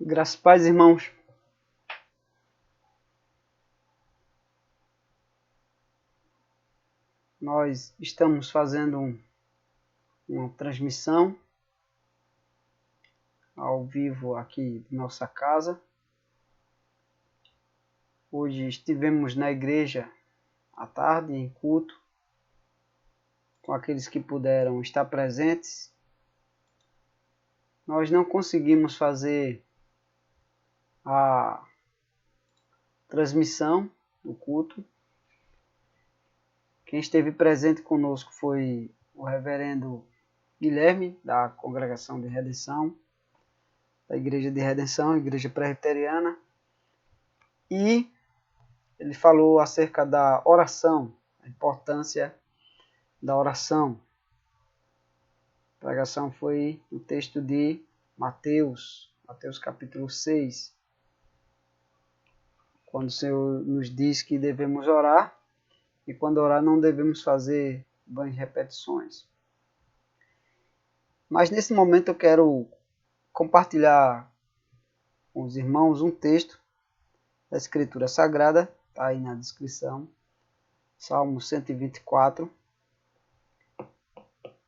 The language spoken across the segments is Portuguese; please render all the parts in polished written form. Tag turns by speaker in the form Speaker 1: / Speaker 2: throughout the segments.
Speaker 1: Graças a paz, irmãos. Nós estamos fazendo uma transmissão ao vivo aqui de nossa casa. Hoje estivemos na igreja à tarde, em culto, com aqueles que puderam estar presentes. Nós não conseguimos fazer a transmissão do culto. Quem esteve presente conosco foi o reverendo Guilherme, da Congregação de Redenção, da Igreja de Redenção, Igreja Presbiteriana, e ele falou acerca da oração, a importância da oração. A pregação foi o texto de Mateus capítulo 6, quando o Senhor nos diz que devemos orar, e quando orar não devemos fazer vãs repetições. Mas nesse momento eu quero compartilhar com os irmãos um texto da Escritura Sagrada, está aí na descrição, Salmo 124,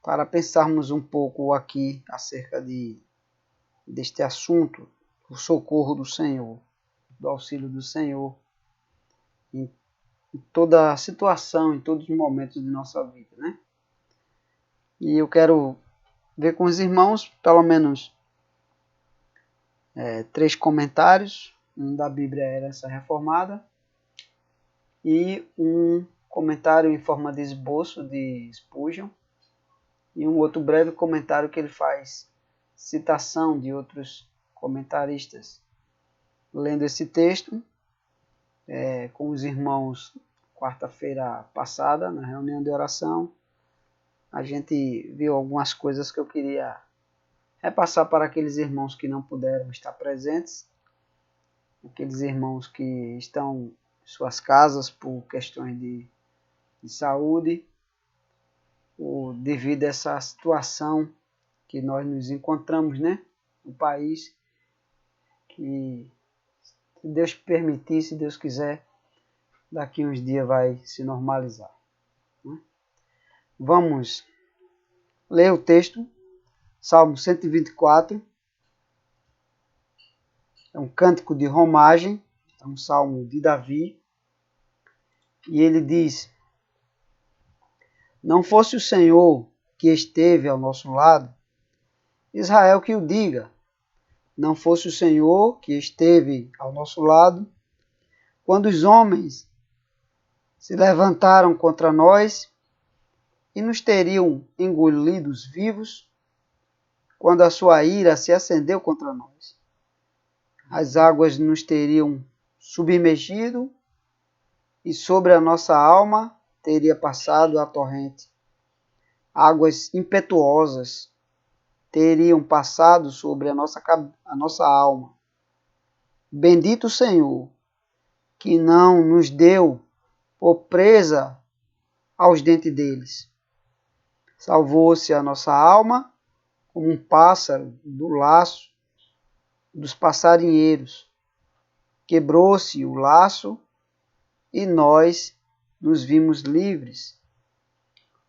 Speaker 1: para pensarmos um pouco aqui acerca deste assunto, o socorro do Senhor, do auxílio do Senhor, em toda a situação, em todos os momentos de nossa vida, né? E eu quero ver com os irmãos, pelo menos, 3 comentários, um da Bíblia Herança Reformada, e um comentário em forma de esboço de Spurgeon, e um outro breve comentário que ele faz citação de outros comentaristas. Lendo esse texto com os irmãos quarta-feira passada, na reunião de oração, a gente viu algumas coisas que eu queria repassar para aqueles irmãos que não puderam estar presentes, aqueles irmãos que estão em suas casas por questões de saúde, ou devido a essa situação que nós nos encontramos, né, no país, que se Deus permitir, se Deus quiser, daqui uns dias vai se normalizar, né? Vamos ler o texto, Salmo 124, é um cântico de romagem, é um salmo de Davi, e ele diz: não fosse o Senhor que esteve ao nosso lado, Israel que o diga, não fosse o Senhor que esteve ao nosso lado, quando os homens se levantaram contra nós e nos teriam engolidos vivos, quando a sua ira se acendeu contra nós. As águas nos teriam submergido e sobre a nossa alma teria passado a torrente. Águas impetuosas teriam passado sobre a nossa alma. Bendito o Senhor, que não nos deu por presa aos dentes deles. Salvou-se a nossa alma como um pássaro do laço dos passarinheiros. Quebrou-se o laço e nós nos vimos livres.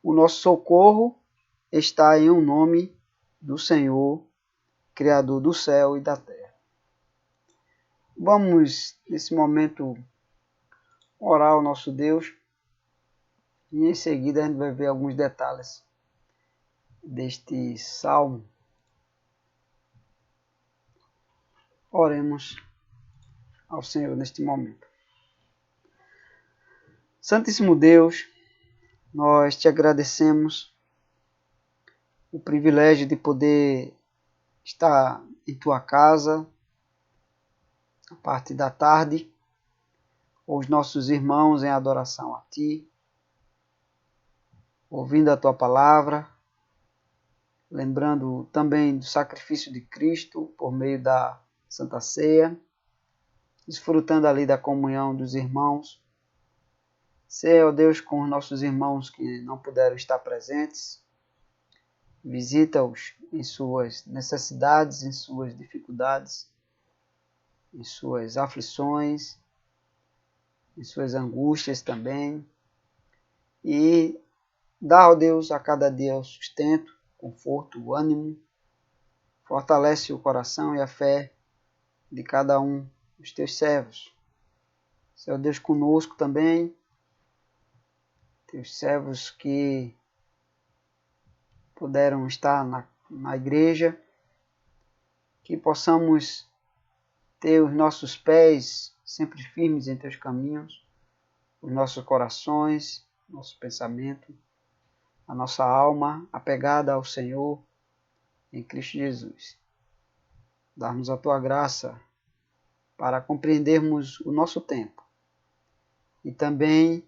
Speaker 1: O nosso socorro está em o nome do Senhor, Criador do céu e da terra. Vamos, nesse momento, orar ao nosso Deus e em seguida a gente vai ver alguns detalhes deste salmo. Oremos ao Senhor neste momento. Santíssimo Deus, nós te agradecemos o privilégio de poder estar em tua casa a parte da tarde, com os nossos irmãos em adoração a ti, ouvindo a tua palavra, lembrando também do sacrifício de Cristo por meio da Santa Ceia, desfrutando ali da comunhão dos irmãos. Seja, ó Deus, com os nossos irmãos que não puderam estar presentes, visita-os em suas necessidades, em suas dificuldades, em suas aflições, em suas angústias também, e dá ao Deus a cada dia o sustento, conforto, o ânimo, fortalece o coração e a fé de cada um dos teus servos. Senhor Deus, conosco também, teus servos que puderam estar na igreja, que possamos ter os nossos pés sempre firmes em teus caminhos, os nossos corações, nosso pensamento, a nossa alma apegada ao Senhor em Cristo Jesus. Dar-nos a tua graça para compreendermos o nosso tempo e também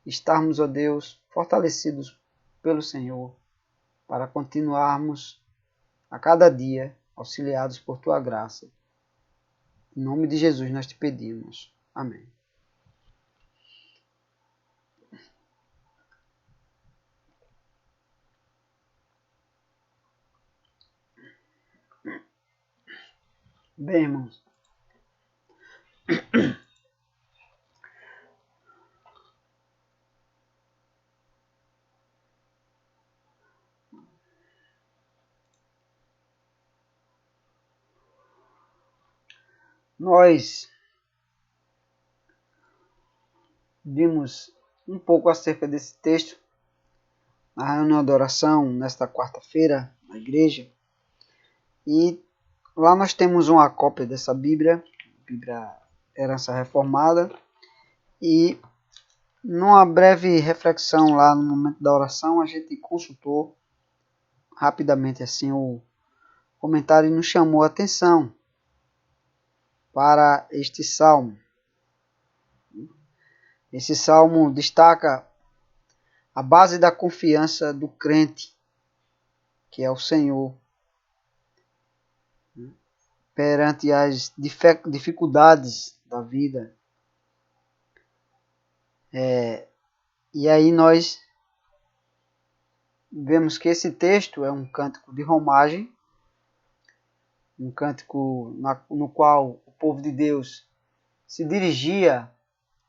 Speaker 1: estarmos, ó Deus, fortalecidos pelo Senhor para continuarmos a cada dia auxiliados por tua graça. Em nome de Jesus nós te pedimos. Amém. Bem, irmãos, nós vimos um pouco acerca desse texto na reunião de oração nesta quarta-feira na igreja, e lá nós temos uma cópia dessa Bíblia Herança Reformada, e numa breve reflexão lá no momento da oração a gente consultou rapidamente assim o comentário e nos chamou a atenção para este salmo. Esse salmo destaca a base da confiança do crente, que é o Senhor, perante as dificuldades da vida. E aí nós vemos que esse texto é um cântico de romagem, um cântico no qual o povo de Deus se dirigia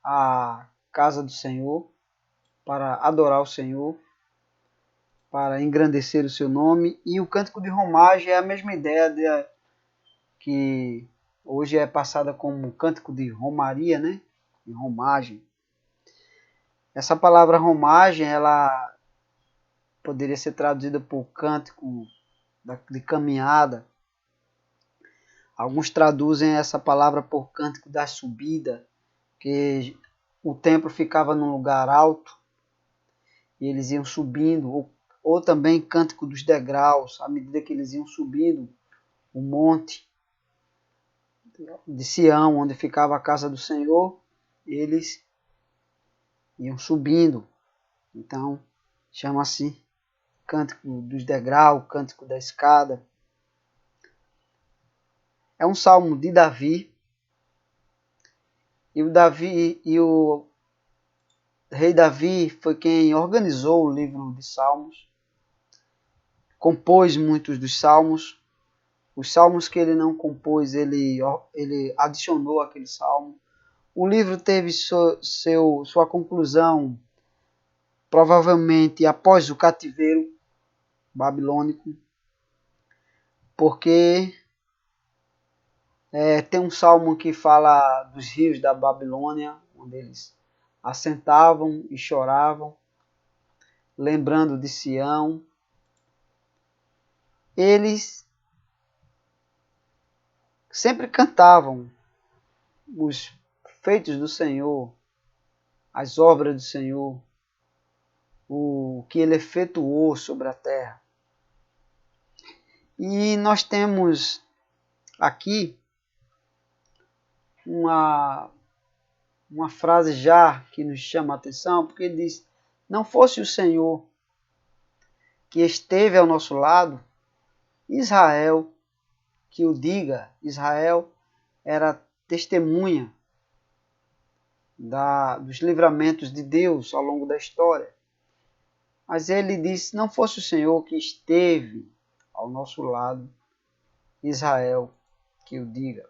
Speaker 1: à casa do Senhor para adorar o Senhor, para engrandecer o seu nome. E o cântico de romagem é a mesma ideia que hoje é passada como cântico de romaria, né? De romagem. Essa palavra romagem, ela poderia ser traduzida por cântico de caminhada. Alguns traduzem essa palavra por cântico da subida, que o templo ficava num lugar alto e eles iam subindo, ou também cântico dos degraus, à medida que eles iam subindo o monte de Sião, onde ficava a casa do Senhor, eles iam subindo. Então, chama-se cântico dos degraus, cântico da escada. É um salmo de Davi, e o rei Davi foi quem organizou o livro de Salmos, compôs muitos dos salmos. Os salmos que ele não compôs, ele adicionou aquele salmo. O livro teve sua conclusão provavelmente após o cativeiro babilônico, porque tem um salmo que fala dos rios da Babilônia, onde eles assentavam e choravam, lembrando de Sião. Eles sempre cantavam os feitos do Senhor, as obras do Senhor, o que ele efetuou sobre a terra. E nós temos aqui uma frase já que nos chama a atenção, porque ele diz: não fosse o Senhor que esteve ao nosso lado, Israel que o diga. Israel era testemunha dos livramentos de Deus ao longo da história. Mas ele disse: não fosse o Senhor que esteve ao nosso lado, Israel que o diga.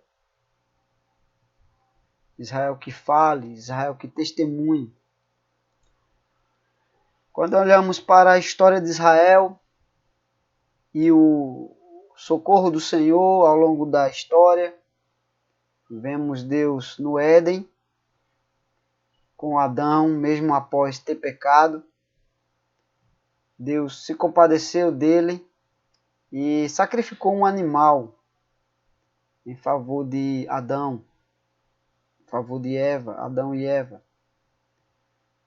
Speaker 1: Israel que fale, Israel que testemunhe. Quando olhamos para a história de Israel e o socorro do Senhor ao longo da história, vemos Deus no Éden, com Adão, mesmo após ter pecado. Deus se compadeceu dele e sacrificou um animal em favor de Adão, em favor de Eva, Adão e Eva.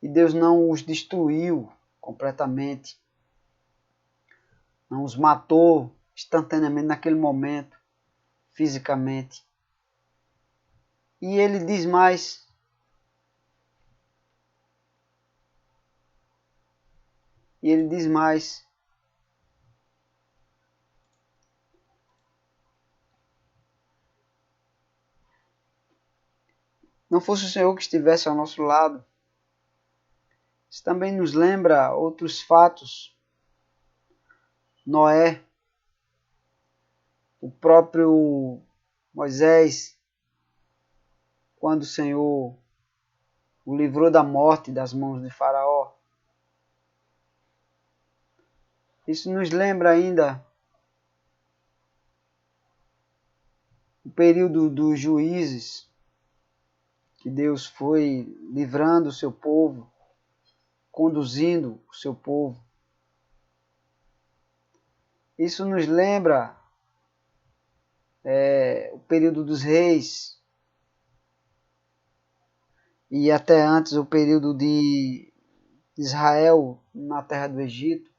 Speaker 1: E Deus não os destruiu completamente, não os matou instantaneamente naquele momento, fisicamente. E ele diz mais: não fosse o Senhor que estivesse ao nosso lado. Isso também nos lembra outros fatos. Noé, o próprio Moisés, quando o Senhor o livrou da morte das mãos de Faraó. Isso nos lembra ainda o período dos juízes, que Deus foi livrando o seu povo, conduzindo o seu povo. Isso nos lembra o período dos reis e até antes o período de Israel na terra do Egito,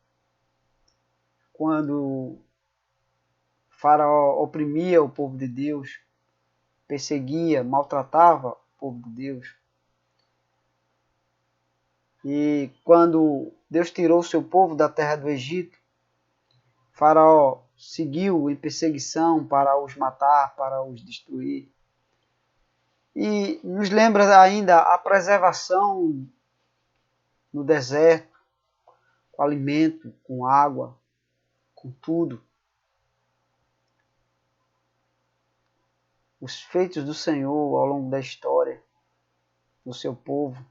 Speaker 1: quando Faraó oprimia o povo de Deus, perseguia, maltratava o povo de Deus. E quando Deus tirou o seu povo da terra do Egito, Faraó seguiu em perseguição para os matar, para os destruir. E nos lembra ainda a preservação no deserto, com alimento, com água, com tudo. Os feitos do Senhor ao longo da história, do seu povo.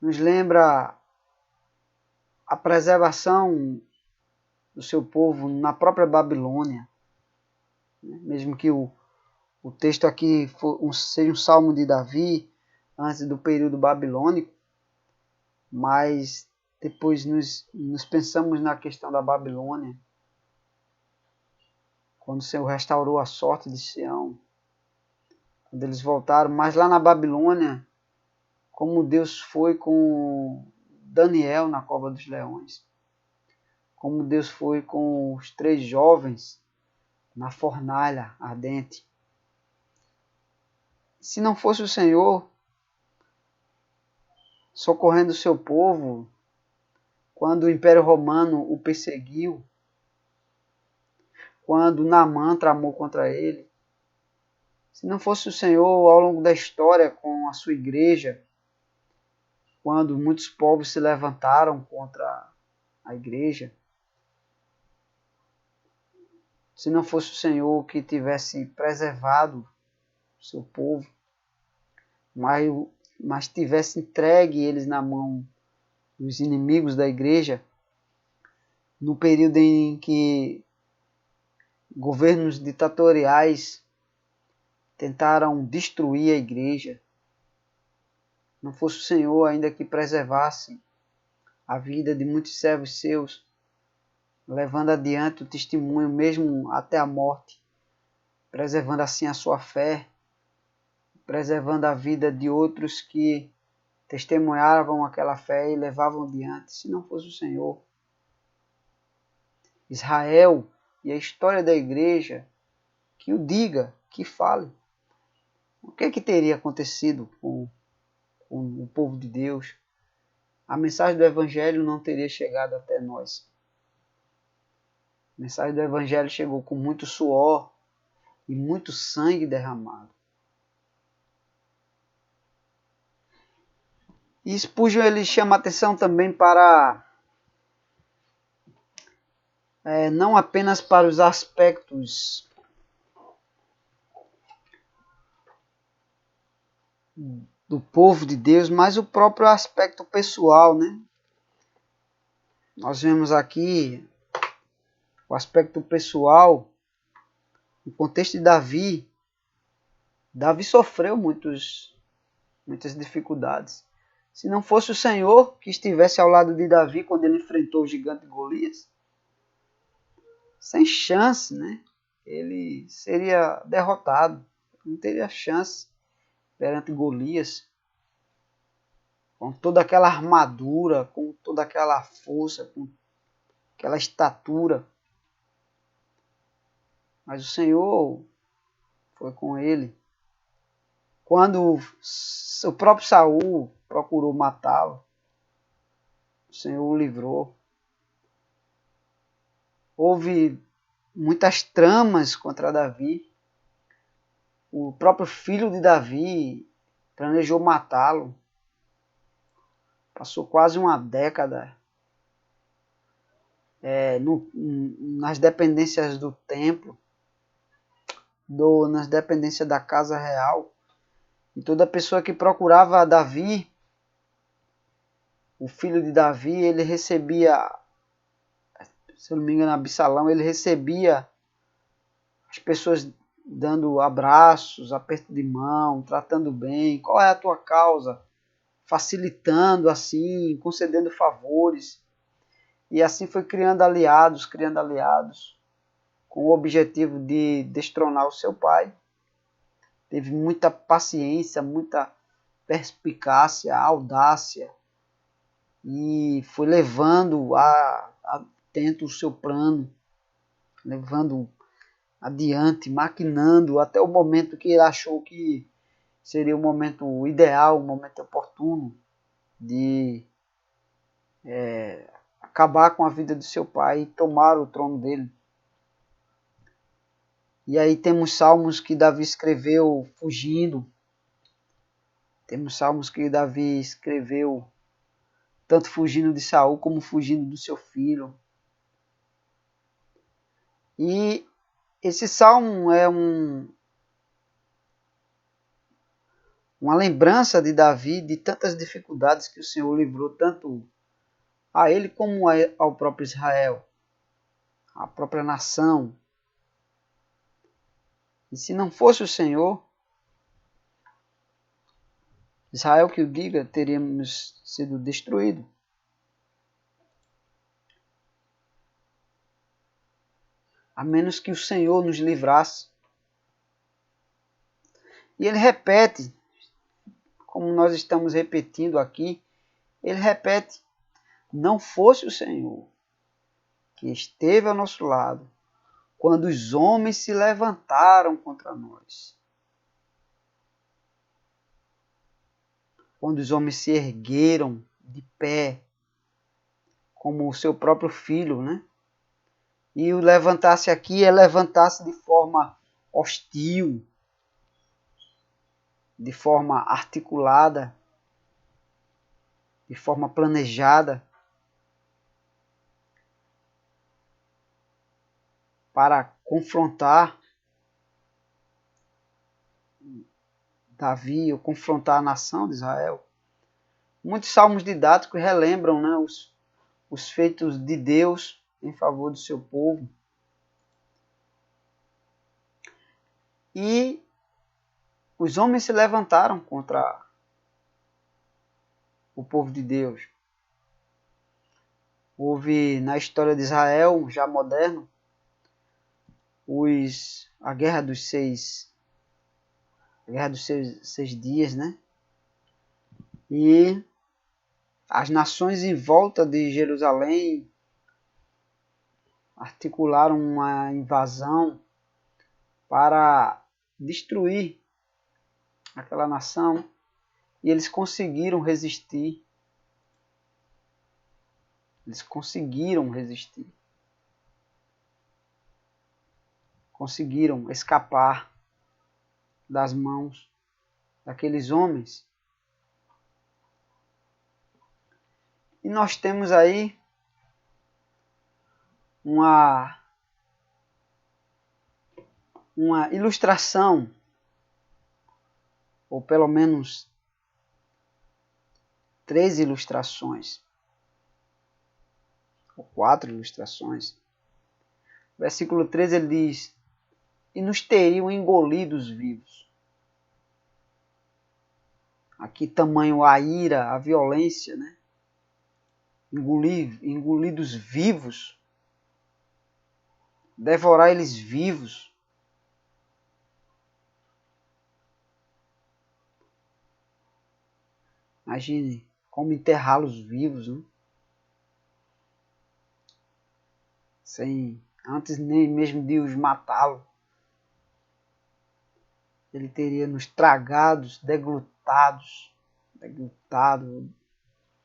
Speaker 1: Nos lembra a preservação do seu povo na própria Babilônia. Mesmo que o texto aqui seja um salmo de Davi, antes do período babilônico, mas depois nos pensamos na questão da Babilônia, quando o Senhor restaurou a sorte de Sião, quando eles voltaram, mas lá na Babilônia, como Deus foi com Daniel na cova dos leões, como Deus foi com os 3 jovens na fornalha ardente. Se não fosse o Senhor socorrendo o seu povo, quando o Império Romano o perseguiu, quando Naamã tramou contra ele, se não fosse o Senhor ao longo da história com a sua igreja, quando muitos povos se levantaram contra a igreja, se não fosse o Senhor que tivesse preservado o seu povo, mas tivesse entregue eles na mão dos inimigos da igreja, no período em que governos ditatoriais tentaram destruir a igreja, não fosse o Senhor ainda que preservasse a vida de muitos servos seus, levando adiante o testemunho mesmo até a morte, preservando assim a sua fé, preservando a vida de outros que testemunhavam aquela fé e levavam adiante, se não fosse o Senhor. Israel e a história da igreja, que o diga, que fale. O que é que teria acontecido com o povo de Deus? A mensagem do Evangelho não teria chegado até nós. A mensagem do Evangelho chegou com muito suor e muito sangue derramado. E Spurgeon ele chama atenção também para não apenas para os aspectos do povo de Deus, mas o próprio aspecto pessoal, né? Nós vemos aqui o aspecto pessoal, no contexto de Davi. Davi sofreu muitas dificuldades. Se não fosse o Senhor que estivesse ao lado de Davi quando ele enfrentou o gigante Golias, sem chance, né? Ele seria derrotado, não teria chance perante Golias, com toda aquela armadura, com toda aquela força, com aquela estatura. Mas o Senhor foi com ele. Quando o próprio Saul procurou matá-lo, o Senhor o livrou. Houve muitas tramas contra Davi. O próprio filho de Davi planejou matá-lo. Passou quase uma década nas dependências do templo, nas dependências da casa real. E toda pessoa que procurava Davi, o filho de Davi, ele recebia, se eu não me engano, Absalão, ele recebia as pessoas dando abraços, aperto de mão, tratando bem. Qual é a tua causa? Facilitando assim, concedendo favores. E assim foi criando aliados, com o objetivo de destronar o seu pai. Teve muita paciência, muita perspicácia, audácia, e foi levando a tento o seu plano, levando adiante, maquinando até o momento que ele achou que seria o momento ideal, o momento oportuno de acabar com a vida do seu pai e tomar o trono dele. E aí temos salmos que Davi escreveu fugindo. Temos salmos que Davi escreveu tanto fugindo de Saul como fugindo do seu filho. E esse salmo é uma lembrança de Davi de tantas dificuldades que o Senhor livrou tanto a ele como ao próprio Israel, à própria nação. E se não fosse o Senhor, Israel que o diga, teríamos sido destruídos. A menos que o Senhor nos livrasse. E ele repete, como nós estamos repetindo aqui, ele repete, não fosse o Senhor que esteve ao nosso lado, quando os homens se levantaram contra nós. Quando os homens se ergueram de pé, como o seu próprio filho, né? E o levantar-se aqui é levantar-se de forma hostil, de forma articulada, de forma planejada, para confrontar Davi, ou confrontar a nação de Israel. Muitos salmos didáticos relembram, né, os feitos de Deus em favor do seu povo. E os homens se levantaram contra o povo de Deus. Houve na história de Israel, já moderno, a guerra dos seis dias, né? E as nações em volta de Jerusalém articularam uma invasão para destruir aquela nação, e eles conseguiram resistir. Conseguiram escapar das mãos daqueles homens. E nós temos aí uma ilustração ou pelo menos 3 ilustrações, ou 4 ilustrações. Versículo 13 ele diz: e nos teriam engolidos vivos. Aqui tamanho a ira, a violência, né? Engolidos vivos. Devorar eles vivos. Imagine como enterrá-los vivos, né? Sem, antes nem mesmo de os matá-lo. Ele teria nos tragados, deglutado,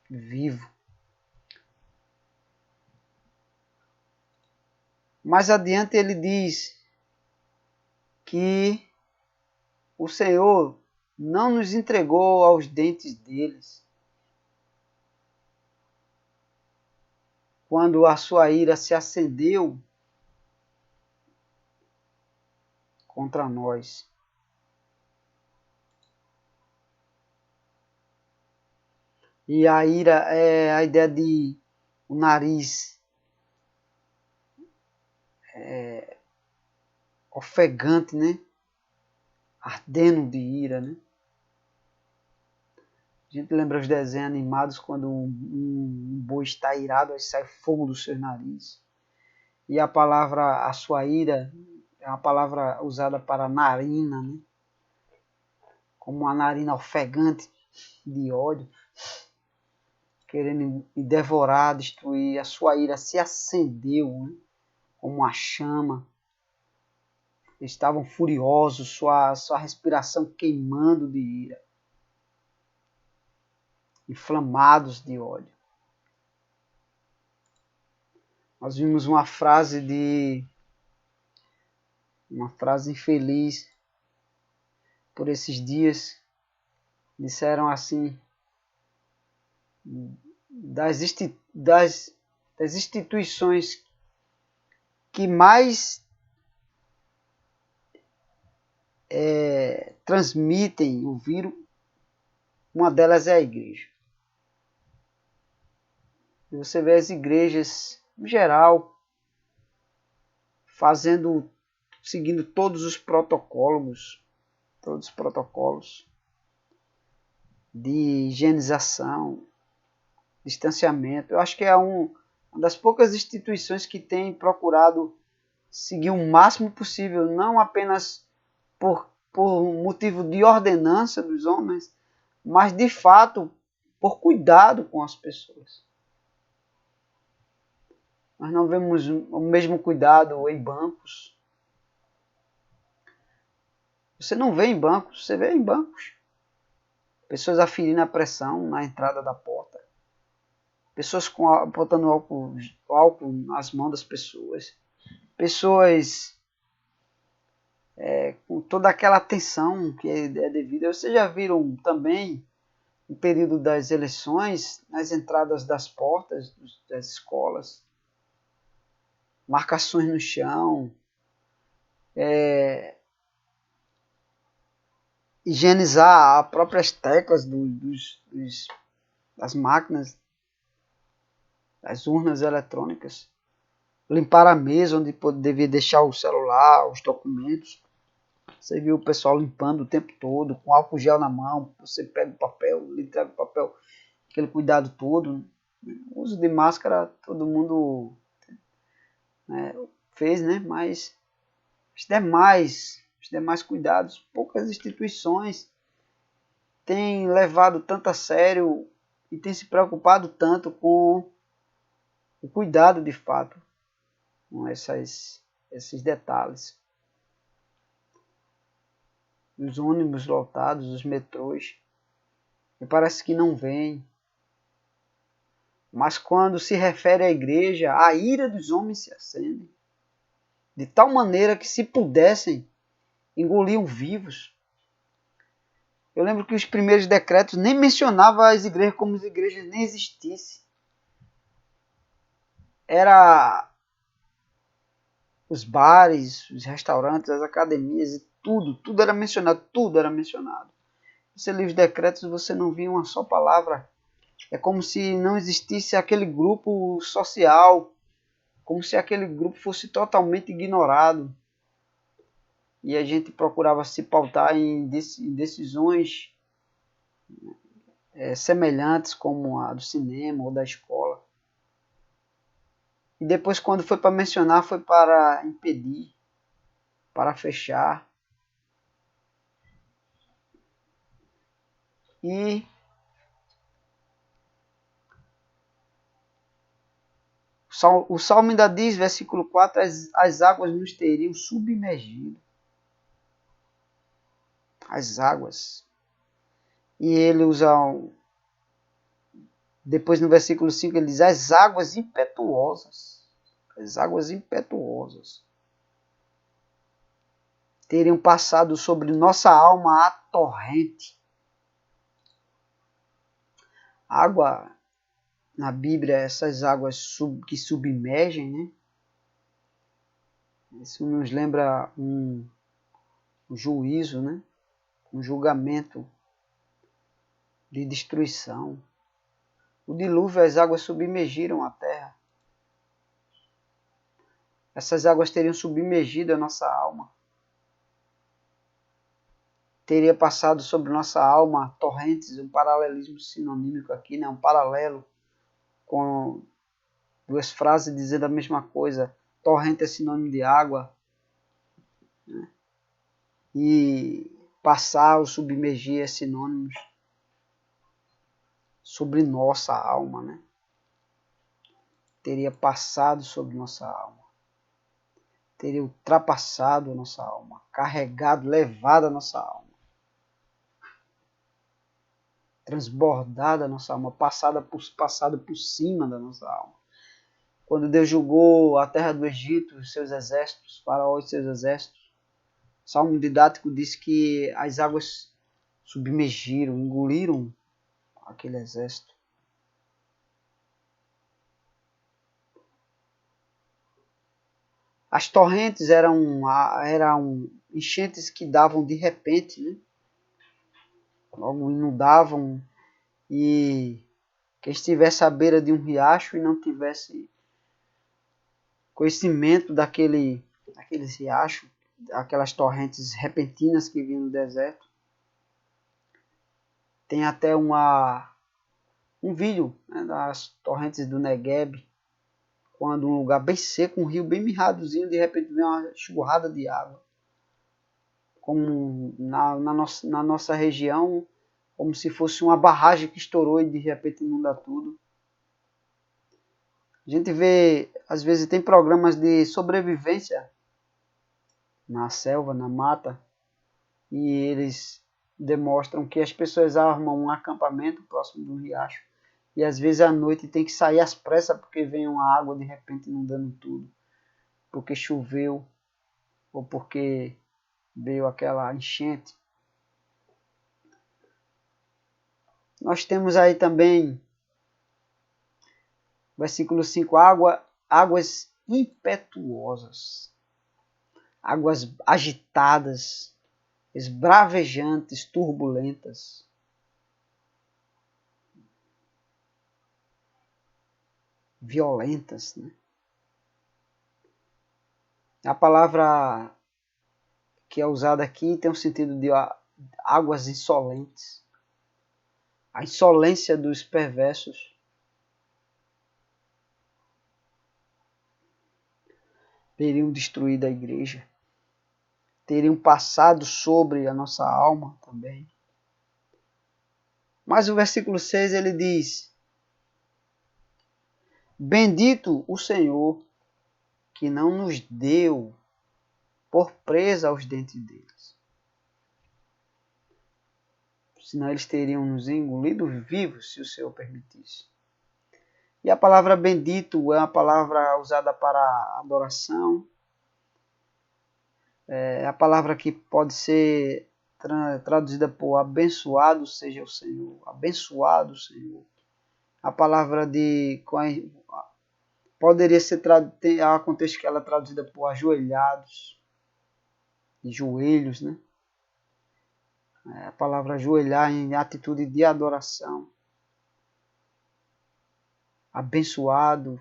Speaker 1: vivo. Mais adiante ele diz que o Senhor não nos entregou aos dentes deles, quando a sua ira se acendeu contra nós. E a ira é a ideia de o nariz ofegante, né? Ardendo de ira, né? A gente lembra os desenhos animados quando um boi está irado, aí sai fogo do seu nariz. E a palavra, a sua ira, é uma palavra usada para narina, né? Como uma narina ofegante de ódio, querendo devorar, destruir. A sua ira se acendeu, né? Como uma chama. Eles estavam furiosos, sua respiração queimando de ira. Inflamados de ódio. Nós vimos uma frase infeliz por esses dias. Disseram assim: das instituições que mais transmitem o vírus, uma delas é a igreja. E você vê as igrejas, em geral, seguindo todos os protocolos de higienização, distanciamento. Eu acho que é uma das poucas instituições que tem procurado seguir o máximo possível, não apenas por motivo de ordenança dos homens, mas de fato por cuidado com as pessoas. Nós não vemos o mesmo cuidado em bancos. Você não vê em bancos, você vê em bancos. Pessoas aferindo a pressão na entrada da porta. Pessoas botando álcool nas mãos das pessoas. Pessoas com toda aquela atenção que é devida. Vocês já viram também, no período das eleições, nas entradas das portas das escolas, marcações no chão, higienizar as próprias teclas das máquinas, das urnas eletrônicas, limpar a mesa onde devia deixar o celular, os documentos. Você viu o pessoal limpando o tempo todo, com álcool gel na mão, você pega o papel, lhe entrega o papel, aquele cuidado todo. O uso de máscara todo mundo fez, né? Mas os demais cuidados, poucas instituições têm levado tanto a sério e têm se preocupado tanto com o cuidado de fato com esses detalhes. Os ônibus lotados, os metrôs, e parece que não vêm. Mas quando se refere à igreja, a ira dos homens se acende, de tal maneira que, se pudessem, engoliam vivos. Eu lembro que os primeiros decretos nem mencionavam as igrejas como se as igrejas nem existissem. Era os bares, os restaurantes, as academias, e tudo era mencionado, Você lia os decretos e você não via uma só palavra. É como se não existisse aquele grupo social, como se aquele grupo fosse totalmente ignorado. E a gente procurava se pautar em decisões semelhantes, como a do cinema ou da escola. E depois, quando foi para mencionar, foi para impedir, para fechar. E o Salmo ainda diz, versículo 4, as águas nos teriam submergido. As águas. E ele usa, depois no versículo 5, ele diz, as águas impetuosas. As águas impetuosas teriam passado sobre nossa alma a torrente. Água, na Bíblia, essas águas que submergem, né? Isso nos lembra um juízo, né? Um julgamento de destruição. O dilúvio, as águas submergiram a terra. Essas águas teriam submergido a nossa alma. Teria passado sobre nossa alma torrentes, um paralelismo sinonímico aqui, né? Um paralelo com duas frases dizendo a mesma coisa. Torrente é sinônimo de água, né? E passar ou submergir é sinônimos sobre nossa alma, né? Teria passado sobre nossa alma. Teria ultrapassado a nossa alma, carregado, levado a nossa alma. Transbordado a nossa alma, passado por cima da nossa alma. Quando Deus julgou a terra do Egito, os seus exércitos, Faraó e seus exércitos, o Salmo didático diz que as águas submergiram, engoliram aquele exército. As torrentes eram enchentes que davam de repente, né? Logo inundavam, e quem estivesse à beira de um riacho e não tivesse conhecimento daqueles riachos, aquelas torrentes repentinas que vinham do deserto. Tem até um vídeo, né, das torrentes do Negueb, quando um lugar bem seco, um rio bem mirradozinho, de repente vem uma churrada de água. Como na nossa região, como se fosse uma barragem que estourou e de repente inunda tudo. A gente vê, às vezes tem programas de sobrevivência na selva, na mata, e eles demonstram que as pessoas armam um acampamento próximo do riacho, e às vezes à noite tem que sair às pressas porque vem uma água de repente inundando tudo, porque choveu ou porque veio aquela enchente. Nós temos aí também, versículo 5, águas impetuosas, águas agitadas, esbravejantes, turbulentas. Violentas, né? A palavra que é usada aqui tem o sentido de águas insolentes. A insolência dos perversos. Teriam destruído a igreja. Teriam passado sobre a nossa alma também. Mas o versículo 6 ele diz: bendito o Senhor que não nos deu por presa aos dentes deles. Senão eles teriam nos engolido vivos se o Senhor permitisse. E a palavra bendito é uma palavra usada para adoração. É a palavra que pode ser traduzida por abençoado seja o Senhor. Abençoado o Senhor. A palavra poderia ser há contexto que ela é traduzida por ajoelhados, de joelhos, né? A palavra ajoelhar em atitude de adoração. Abençoado.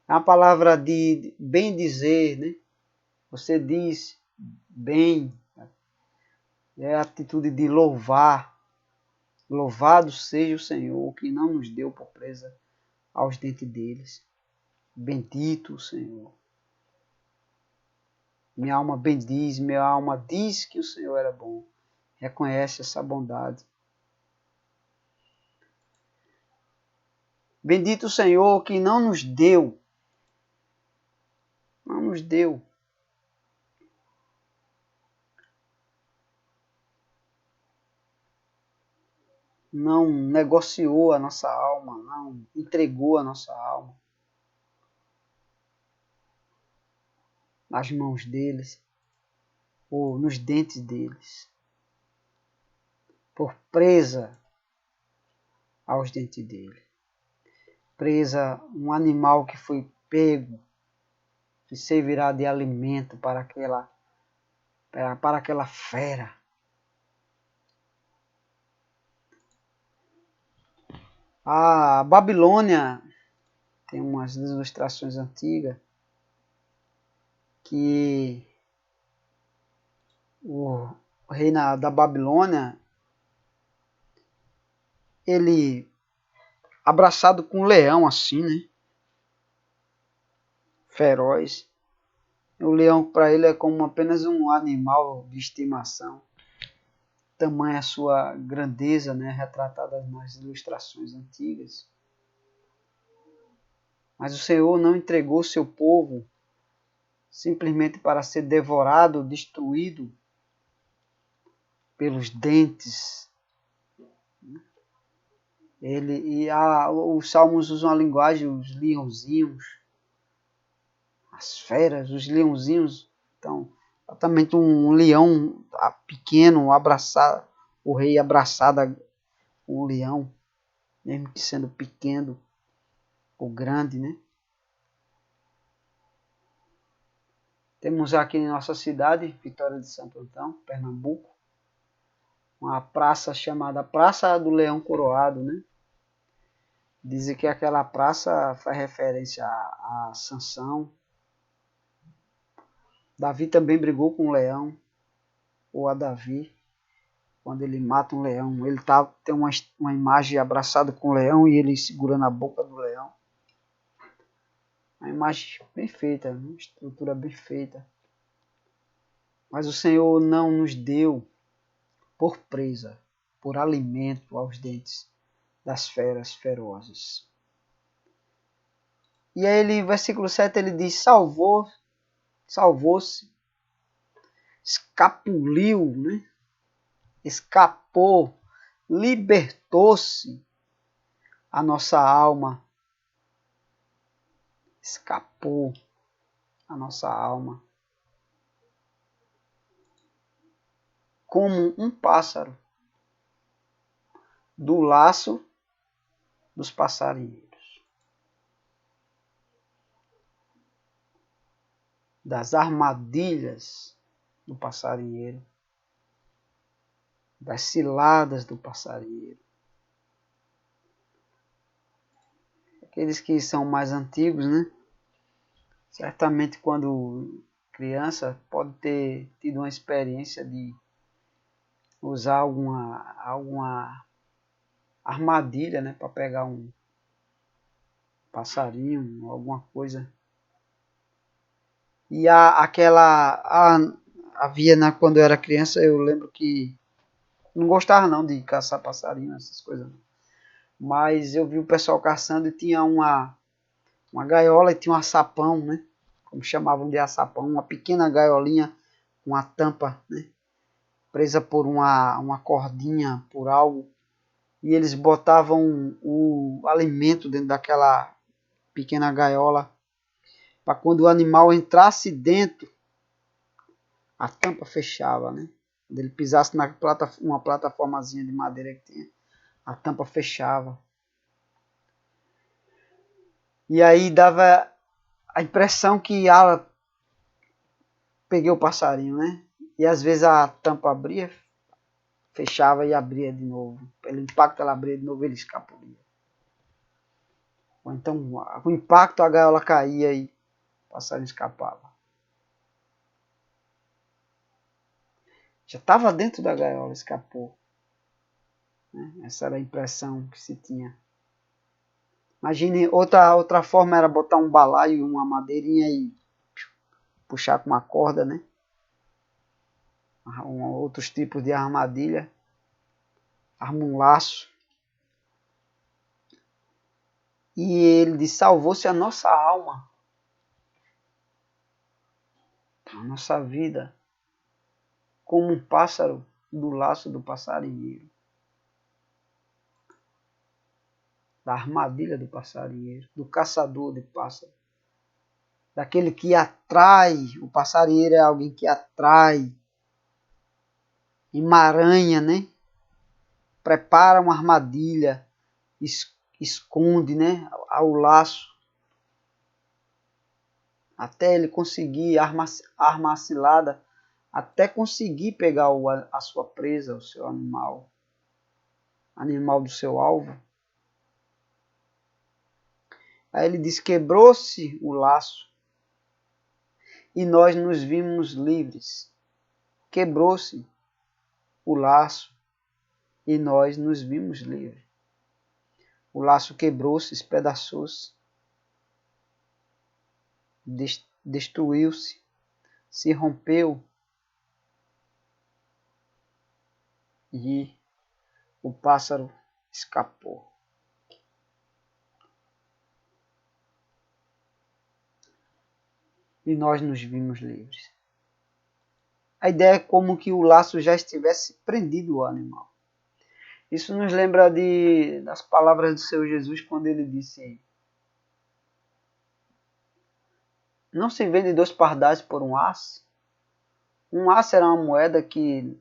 Speaker 1: É uma palavra de bem dizer, né? Você diz bem. É a atitude de louvar. Louvado seja o Senhor, que não nos deu por presa aos dentes deles. Bendito o Senhor. Minha alma bendiz, minha alma diz que o Senhor era bom. Reconhece essa bondade. Bendito o Senhor que não nos deu. Não nos deu. Não negociou a nossa alma, não entregou a nossa alma nas mãos deles ou nos dentes deles, por presa aos dentes dele. Presa, um animal que foi pego, que servirá de alimento para aquela fera. A Babilônia tem umas ilustrações antigas que o rei da Babilônia, ele abraçado com um leão assim, né? Feroz. O leão para ele é como apenas um animal de estimação. Tamanha a sua grandeza, né? Retratada nas ilustrações antigas. Mas o Senhor não entregou seu povo simplesmente para ser devorado, destruído pelos dentes. Os salmos usam a linguagem, os leãozinhos, as feras, os leãozinhos. Então, exatamente um leão pequeno, abraçado, o rei abraçado com o leão, mesmo que sendo pequeno ou grande, né? Temos aqui em nossa cidade, Vitória de Santo Antão, Pernambuco, uma praça chamada Praça do Leão Coroado, né? Dizem que aquela praça faz referência a Sansão. Davi também brigou com um leão, ou a Davi, quando ele mata um leão. Ele tem uma imagem abraçada com o leão e ele segurando a boca do leão. Uma imagem bem feita, uma estrutura bem feita. Mas o Senhor não nos deu por presa, por alimento aos dentes das feras ferozes. E aí ele, versículo 7, ele diz, salvou-se, escapuliu, né? Escapou, libertou-se a nossa alma. Escapou a nossa alma. Como um pássaro do laço dos passarinheiros. Das armadilhas do passarinheiro. Das ciladas do passarinheiro. Aqueles que são mais antigos, né? Certamente quando criança pode ter tido uma experiência de usar alguma armadilha, né, para pegar um passarinho, alguma coisa. E havia, né, quando eu era criança, eu lembro que não gostava não de caçar passarinho, essas coisas. Mas eu vi o pessoal caçando e tinha uma gaiola e tinha um açapão, né? Como chamavam de açapão, uma pequena gaiolinha com a tampa, né? Presa por uma cordinha, por algo. E eles botavam o alimento dentro daquela pequena gaiola para quando o animal entrasse dentro, a tampa fechava, né? Quando ele pisasse uma plataformazinha de madeira que tinha, a tampa fechava. E aí dava a impressão que peguei o passarinho, né? E às vezes a tampa abria, fechava e abria de novo. Pelo impacto ela abria de novo, ele escapulia. Ou então, com o impacto a gaiola caía e o passarinho escapava. Já estava dentro da gaiola, escapou. Essa era a impressão que se tinha. Imagine, outra forma era botar um balaio e uma madeirinha e puxar com uma corda, né? Outros tipos de armadilha. Arma um laço. E ele diz, salvou-se a nossa alma. A nossa vida. Como um pássaro do laço do passarinheiro. Da armadilha do passarinheiro. Do caçador de pássaro. Daquele que atrai. O passarinheiro é alguém que atrai. Emaranha, né? Prepara uma armadilha. Esconde, né? Ao laço. Até ele conseguir, arma a cilada, até conseguir pegar a sua presa, o seu animal do seu alvo. Aí ele diz, quebrou-se o laço e nós nos vimos livres. Quebrou-se o laço e nós nos vimos livres. O laço quebrou-se, espedaçou-se, destruiu-se, se rompeu e o pássaro escapou. E nós nos vimos livres. A ideia é como que o laço já estivesse prendido ao animal. Isso nos lembra das palavras do Senhor Jesus quando ele disse: não se vende 2 pardais por um aço? Um aço era uma moeda que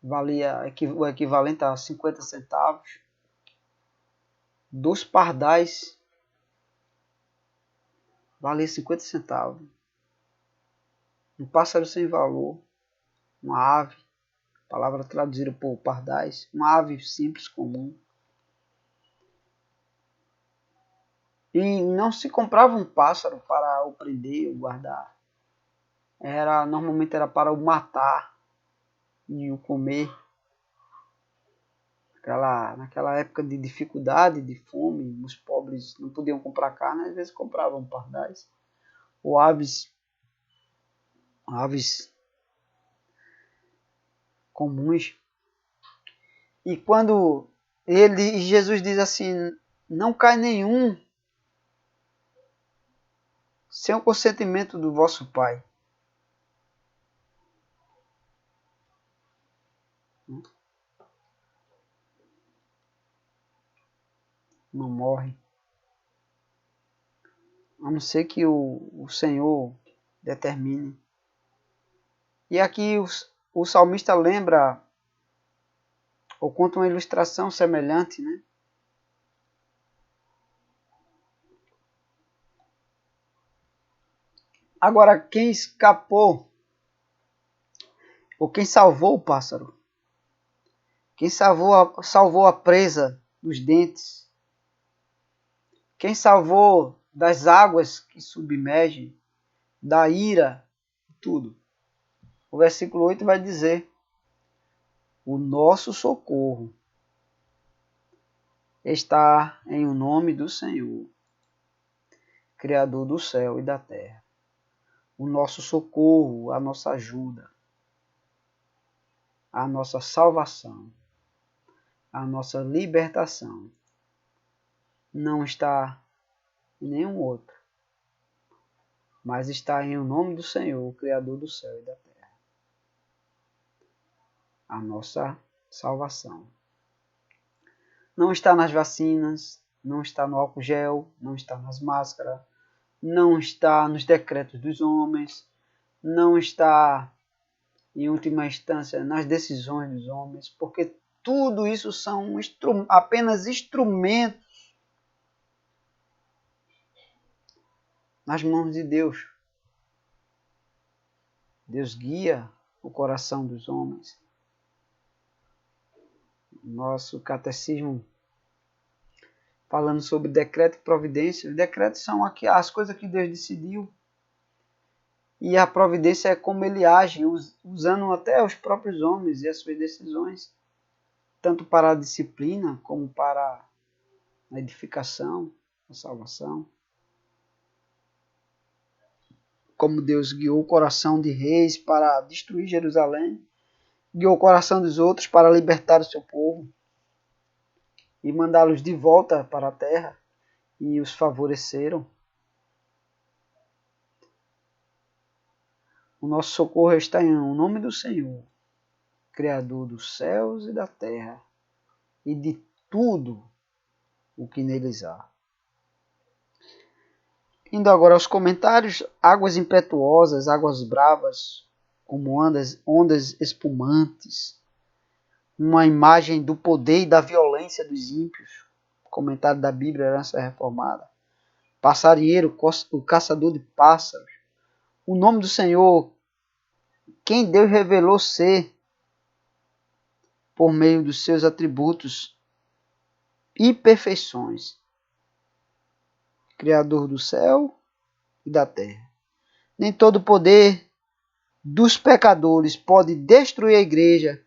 Speaker 1: valia o equivalente a 50 centavos. 2 pardais valia 50 centavos. Um pássaro sem valor, uma ave, palavra traduzida por pardais, uma ave simples, comum. E não se comprava um pássaro para o prender ou guardar. Normalmente era para o matar e o comer. Naquela época de dificuldade, de fome, os pobres não podiam comprar carne, às vezes compravam pardais ou aves comuns. E quando Jesus diz assim, não cai nenhum sem o consentimento do vosso Pai. Não morre. A não ser que o Senhor determine. E aqui o salmista lembra, ou conta uma ilustração semelhante, né? Agora, quem escapou, ou quem salvou o pássaro? Quem salvou a presa dos dentes? Quem salvou das águas que submergem, da ira, tudo? O versículo 8 vai dizer: o nosso socorro está em o nome do Senhor, Criador do céu e da terra. O nosso socorro, a nossa ajuda, a nossa salvação, a nossa libertação não está em nenhum outro, mas está em o nome do Senhor, Criador do céu e da terra. A nossa salvação não está nas vacinas, não está no álcool gel, não está nas máscaras, não está nos decretos dos homens, não está, em última instância, nas decisões dos homens, porque tudo isso são apenas instrumentos nas mãos de Deus. Deus guia o coração dos homens. Nosso catecismo falando sobre decreto e providência. Os decretos são aqui as coisas que Deus decidiu. E a providência é como ele age, usando até os próprios homens e as suas decisões, tanto para a disciplina como para a edificação, a salvação. Como Deus guiou o coração de reis para destruir Jerusalém, guiou o coração dos outros para libertar o seu povo e mandá-los de volta para a terra, e os favoreceram. O nosso socorro está em nome do Senhor, Criador dos céus e da terra, e de tudo o que neles há. Indo agora aos comentários, águas impetuosas, águas bravas, como ondas espumantes, uma imagem do poder e da violência dos ímpios. Comentário da Bíblia, Herança Reformada. Passarinheiro, o caçador de pássaros. O nome do Senhor, quem Deus revelou ser por meio dos seus atributos e perfeições. Criador do céu e da terra. Nem todo o poder dos pecadores pode destruir a igreja,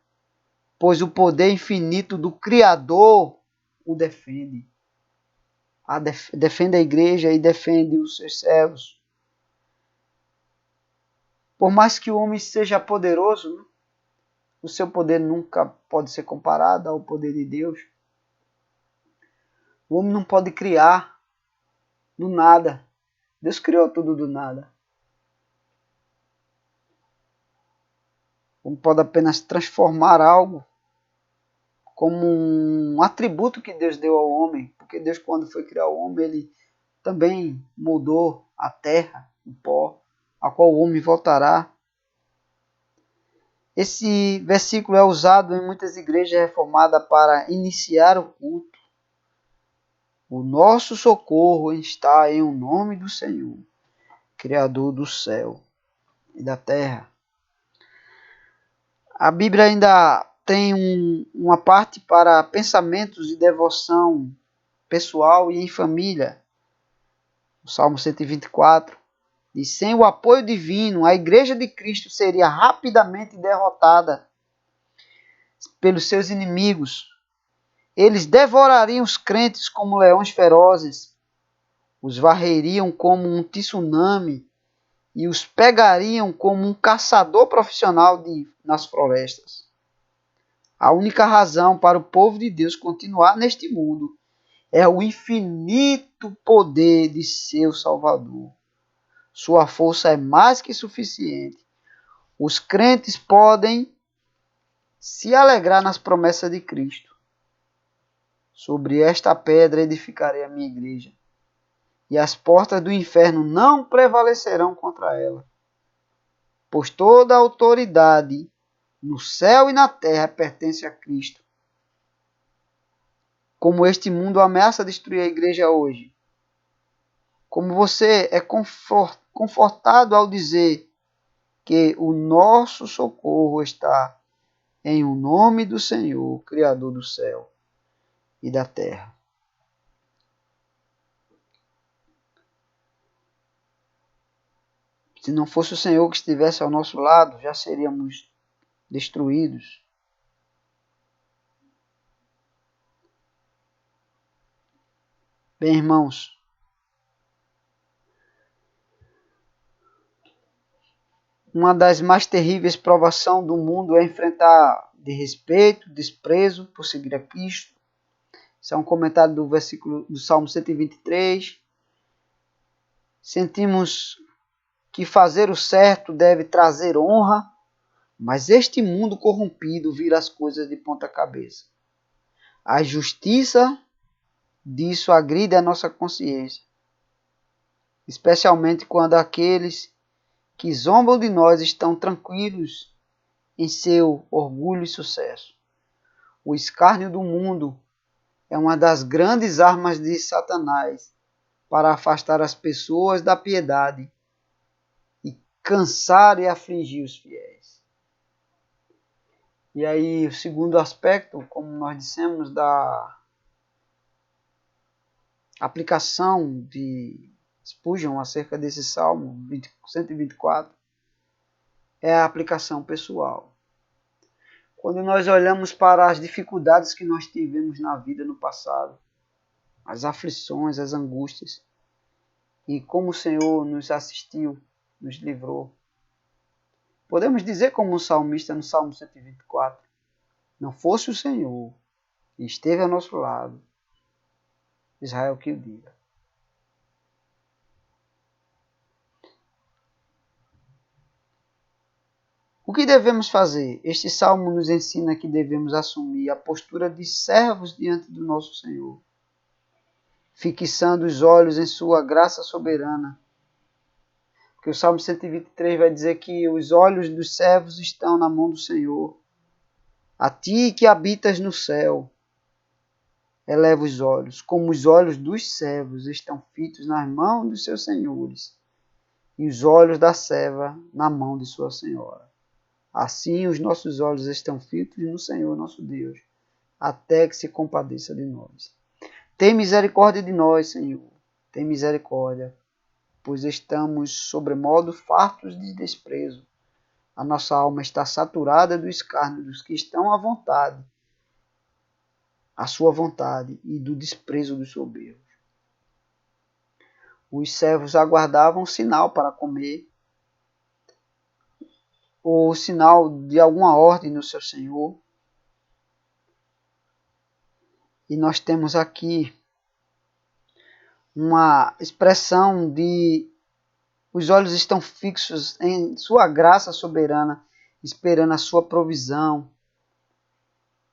Speaker 1: pois o poder infinito do Criador o defende. Defende a igreja e defende os seus servos. Por mais que o homem seja poderoso, o seu poder nunca pode ser comparado ao poder de Deus. O homem não pode criar do nada. Deus criou tudo do nada. O homem pode apenas transformar algo como um atributo que Deus deu ao homem. Porque Deus, quando foi criar o homem, ele também mudou a terra, o pó, a qual o homem voltará. Esse versículo é usado em muitas igrejas reformadas para iniciar o culto. O nosso socorro está em o nome do Senhor, Criador do céu e da terra. A Bíblia ainda tem uma parte para pensamentos de devoção pessoal e em família. O Salmo 124 diz: sem o apoio divino, a igreja de Cristo seria rapidamente derrotada pelos seus inimigos. Eles devorariam os crentes como leões ferozes, os varreriam como um tsunami e os pegariam como um caçador profissional nas florestas. A única razão para o povo de Deus continuar neste mundo é o infinito poder de seu Salvador. Sua força é mais que suficiente. Os crentes podem se alegrar nas promessas de Cristo. Sobre esta pedra edificarei a minha igreja, e as portas do inferno não prevalecerão contra ela. Pois toda a autoridade no céu e na terra pertence a Cristo. Como este mundo ameaça destruir a igreja hoje, como você é confortado ao dizer que o nosso socorro está em o nome do Senhor, Criador do céu e da terra. Se não fosse o Senhor que estivesse ao nosso lado, já seríamos destruídos. Bem, irmãos, uma das mais terríveis provações do mundo é enfrentar desrespeito, desprezo por seguir a Cristo. Isso é um comentário do versículo do Salmo 123. Sentimos que fazer o certo deve trazer honra, mas este mundo corrompido vira as coisas de ponta cabeça. A justiça disso agride a nossa consciência, especialmente quando aqueles que zombam de nós estão tranquilos em seu orgulho e sucesso. O escárnio do mundo é uma das grandes armas de Satanás para afastar as pessoas da piedade e cansar e afligir os fiéis. E aí o segundo aspecto, como nós dissemos, da aplicação de Spurgeon acerca desse Salmo 124, é a aplicação pessoal. Quando nós olhamos para as dificuldades que nós tivemos na vida no passado, as aflições, as angústias, e como o Senhor nos assistiu, nos livrou, podemos dizer como o salmista no Salmo 124, não fosse o Senhor que esteve ao nosso lado, Israel que o diga. O que devemos fazer? Este salmo nos ensina que devemos assumir a postura de servos diante do nosso Senhor, fixando os olhos em sua graça soberana. Porque o Salmo 123 vai dizer que os olhos dos servos estão na mão do Senhor. A ti que habitas no céu, eleva os olhos, como os olhos dos servos estão fitos nas mãos dos seus senhores, e os olhos da serva na mão de sua senhora. Assim os nossos olhos estão fitos no Senhor nosso Deus, até que se compadeça de nós. Tem misericórdia de nós, Senhor, tem misericórdia, pois estamos sobremodo fartos de desprezo. A nossa alma está saturada do escárnio dos que estão à vontade, à sua vontade, e do desprezo dos soberbos. Os servos aguardavam sinal para comer, ou sinal de alguma ordem no seu Senhor. E nós temos aqui uma expressão de os olhos estão fixos em sua graça soberana, esperando a sua provisão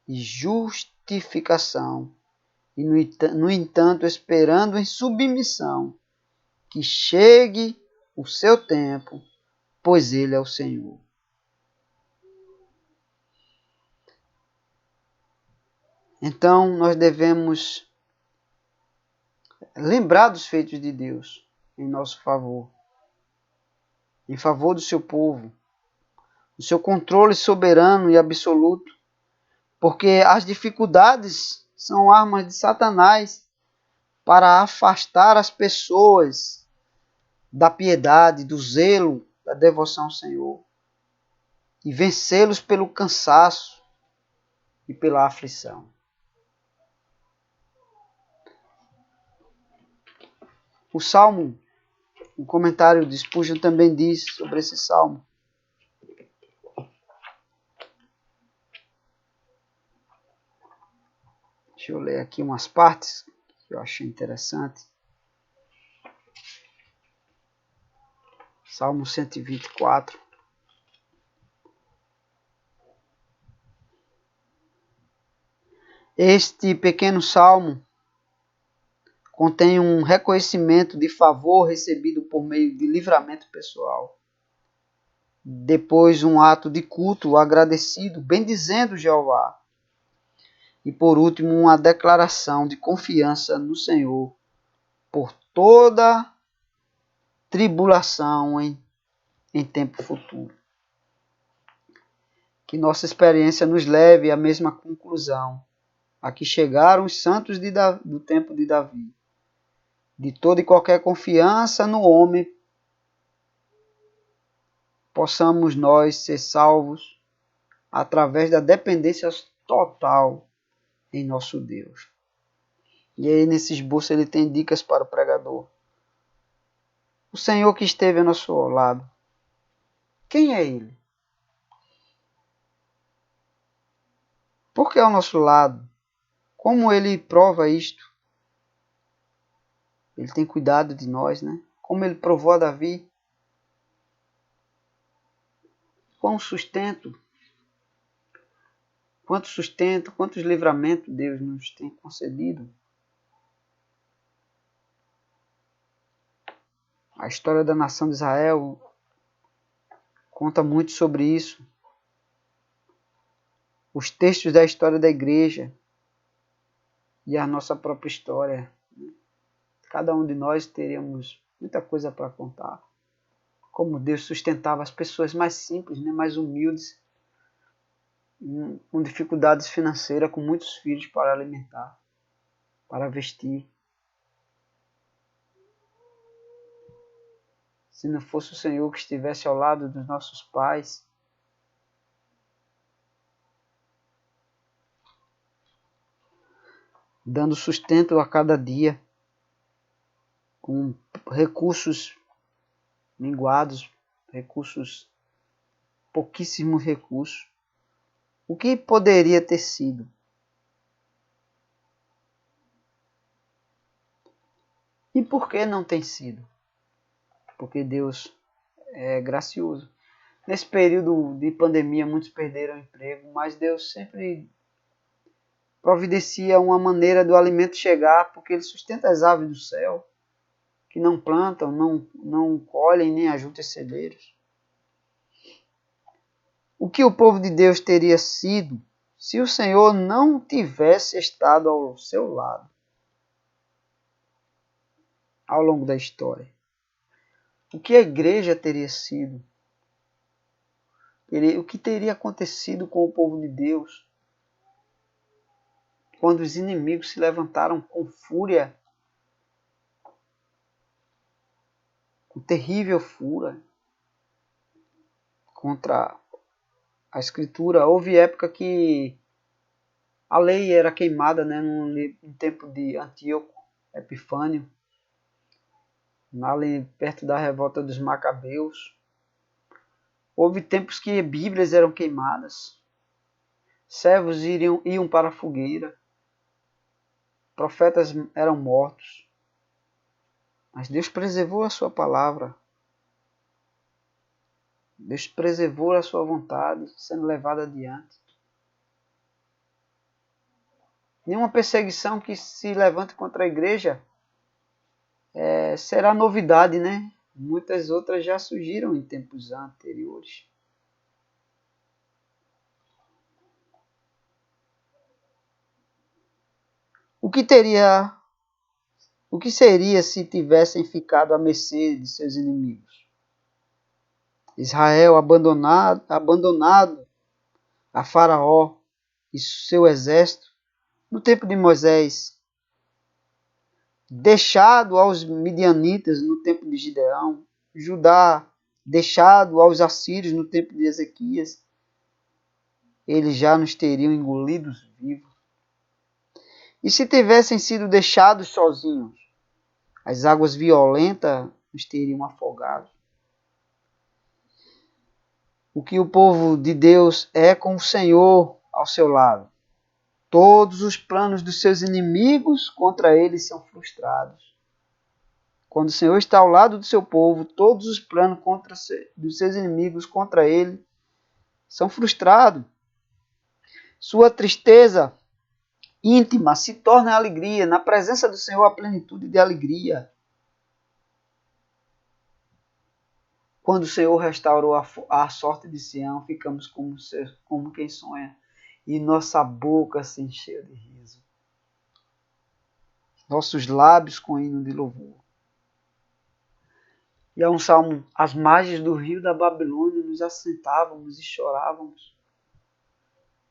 Speaker 1: e justificação, e no entanto esperando em submissão que chegue o seu tempo, pois ele é o Senhor. Então nós devemos lembrar dos feitos de Deus em nosso favor, em favor do seu povo, o seu controle soberano e absoluto, porque as dificuldades são armas de Satanás para afastar as pessoas da piedade, do zelo, da devoção ao Senhor e vencê-los pelo cansaço e pela aflição. O Salmo, o comentário de Spurgeon também diz sobre esse Salmo: deixa eu ler aqui umas partes que eu achei interessante. Salmo 124. Este pequeno salmo contém um reconhecimento de favor recebido por meio de livramento pessoal. Depois, um ato de culto agradecido, bendizendo Jeová. E por último, uma declaração de confiança no Senhor por toda tribulação em tempo futuro. Que nossa experiência nos leve à mesma conclusão a que chegaram os santos do tempo de Davi. De toda e qualquer confiança no homem, possamos nós ser salvos através da dependência total em nosso Deus. E aí nesse esboço ele tem dicas para o pregador. O Senhor que esteve ao nosso lado, quem é Ele? Por que ao nosso lado? Como Ele prova isto? Ele tem cuidado de nós, né? Como Ele provou a Davi. Quanto sustento, quantos livramentos Deus nos tem concedido. A história da nação de Israel conta muito sobre isso. Os textos da história da igreja e a nossa própria história. Cada um de nós teríamos muita coisa para contar. Como Deus sustentava as pessoas mais simples, mais humildes, com dificuldades financeiras, com muitos filhos para alimentar, para vestir. Se não fosse o Senhor que estivesse ao lado dos nossos pais, dando sustento a cada dia, com recursos minguados, pouquíssimos recursos, o que poderia ter sido? E por que não tem sido? Porque Deus é gracioso. Nesse período de pandemia, muitos perderam o emprego, mas Deus sempre providencia uma maneira do alimento chegar, porque Ele sustenta as aves do céu, que não plantam, não colhem, nem ajuntam celeiros. O que o povo de Deus teria sido se o Senhor não tivesse estado ao seu lado ao longo da história? O que a igreja teria sido? O que teria acontecido com o povo de Deus quando os inimigos se levantaram com fúria, com terrível fúria contra a Escritura? Houve época que a lei era queimada, né, no tempo de Antíoco Epifânio, ali perto da revolta dos Macabeus. Houve tempos que Bíblias eram queimadas, servos iam para a fogueira, profetas eram mortos. Mas Deus preservou a sua palavra. Deus preservou a sua vontade sendo levada adiante. Nenhuma perseguição que se levante contra a igreja será novidade, né? Muitas outras já surgiram em tempos anteriores. O que seria se tivessem ficado à mercê de seus inimigos? Israel abandonado a Faraó e seu exército no tempo de Moisés, deixado aos midianitas no tempo de Gideão, Judá deixado aos assírios no tempo de Ezequias, eles já nos teriam engolidos vivos. E se tivessem sido deixados sozinhos, as águas violentas nos teriam afogado. O que o povo de Deus é com o Senhor ao seu lado. Todos os planos dos seus inimigos contra ele são frustrados. Quando o Senhor está ao lado do seu povo, todos os planos dos seus inimigos contra ele são frustrados. Sua tristeza íntima se torna alegria. Na presença do Senhor, a plenitude de alegria. Quando o Senhor restaurou a sorte de Sião, ficamos como quem sonha. E nossa boca se encheu de riso. Nossos lábios com hino de louvor. E há um salmo: às margens do rio da Babilônia nos assentávamos e chorávamos,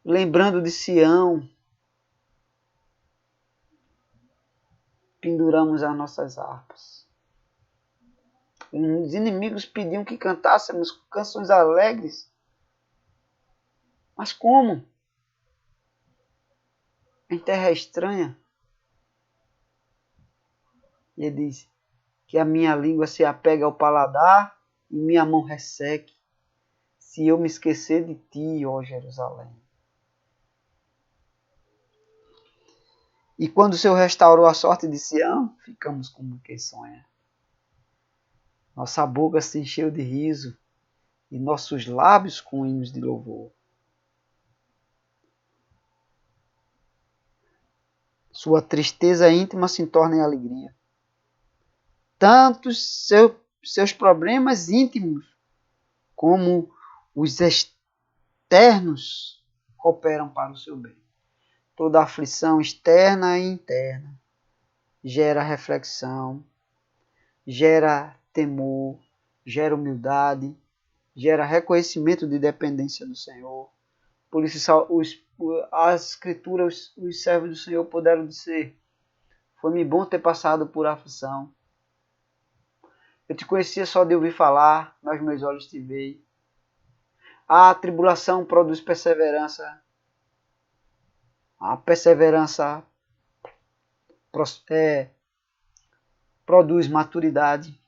Speaker 1: lembrando de Sião, penduramos as nossas harpas. Os inimigos pediam que cantássemos canções alegres. Mas como? Em terra estranha. E ele diz que a minha língua se apega ao paladar e minha mão resseque, se eu me esquecer de ti, ó Jerusalém. E quando o Senhor restaurou a sorte de Sião, ficamos como quem sonha. Nossa boca se encheu de riso e nossos lábios com hinos de louvor. Sua tristeza íntima se torna em alegria. Tanto seus problemas íntimos como os externos cooperam para o seu bem. Toda aflição externa e interna gera reflexão, gera temor, gera humildade, gera reconhecimento de dependência do Senhor, Por isso as escrituras, os servos do Senhor puderam dizer: foi-me bom ter passado por aflição. Eu te conhecia só de ouvir falar, mas meus olhos te veem. A tribulação produz perseverança. A perseverança produz maturidade.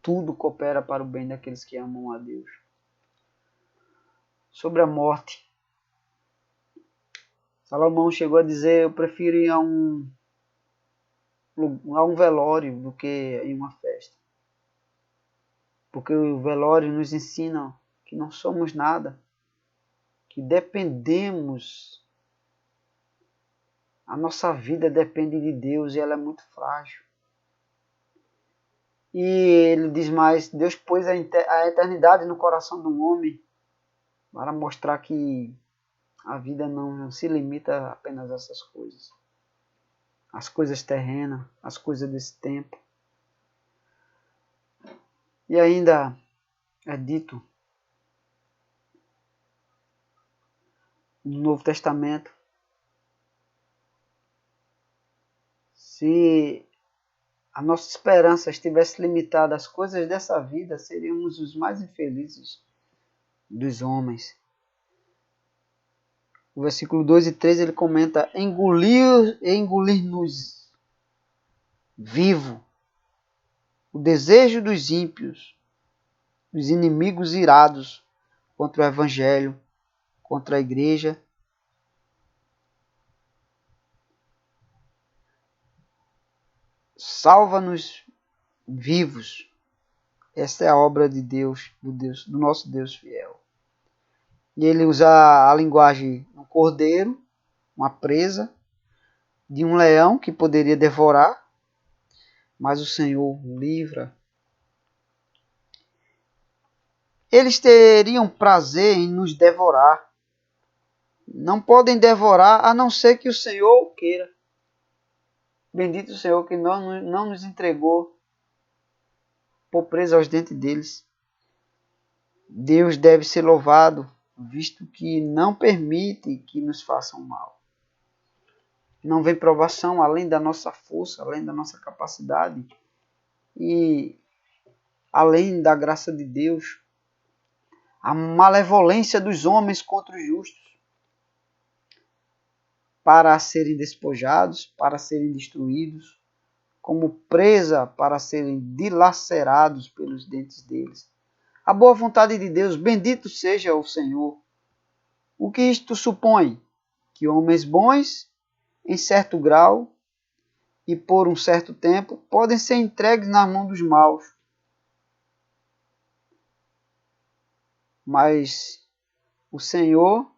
Speaker 1: Tudo coopera para o bem daqueles que amam a Deus. Sobre a morte, Salomão chegou a dizer: eu prefiro ir a um velório do que em uma festa. Porque o velório nos ensina que não somos nada, que dependemos, a nossa vida depende de Deus e ela é muito frágil. E ele diz mais: Deus pôs a eternidade no coração do homem para mostrar que a vida não se limita apenas a essas coisas. As coisas terrenas, as coisas desse tempo. E ainda é dito no Novo Testamento: se a nossa esperança estivesse limitada às coisas dessa vida, seríamos os mais infelizes dos homens. O versículo 2 e 3 ele comenta: engolir-nos vivo o desejo dos ímpios, dos inimigos irados contra o Evangelho, contra a igreja. Salva-nos vivos. Esta é a obra de Deus, do nosso Deus fiel. E ele usa a linguagem de um cordeiro, uma presa, de um leão que poderia devorar, mas o Senhor livra. Eles teriam prazer em nos devorar. Não podem devorar a não ser que o Senhor queira. Bendito o Senhor que não nos entregou por presa aos dentes deles. Deus deve ser louvado, visto que não permite que nos façam mal. Não vem provação além da nossa força, além da nossa capacidade e além da graça de Deus. A malevolência dos homens contra os justos, para serem despojados, para serem destruídos, como presa para serem dilacerados pelos dentes deles. A boa vontade de Deus, bendito seja o Senhor. O que isto supõe? Que homens bons, em certo grau e por um certo tempo, podem ser entregues na mão dos maus. Mas o Senhor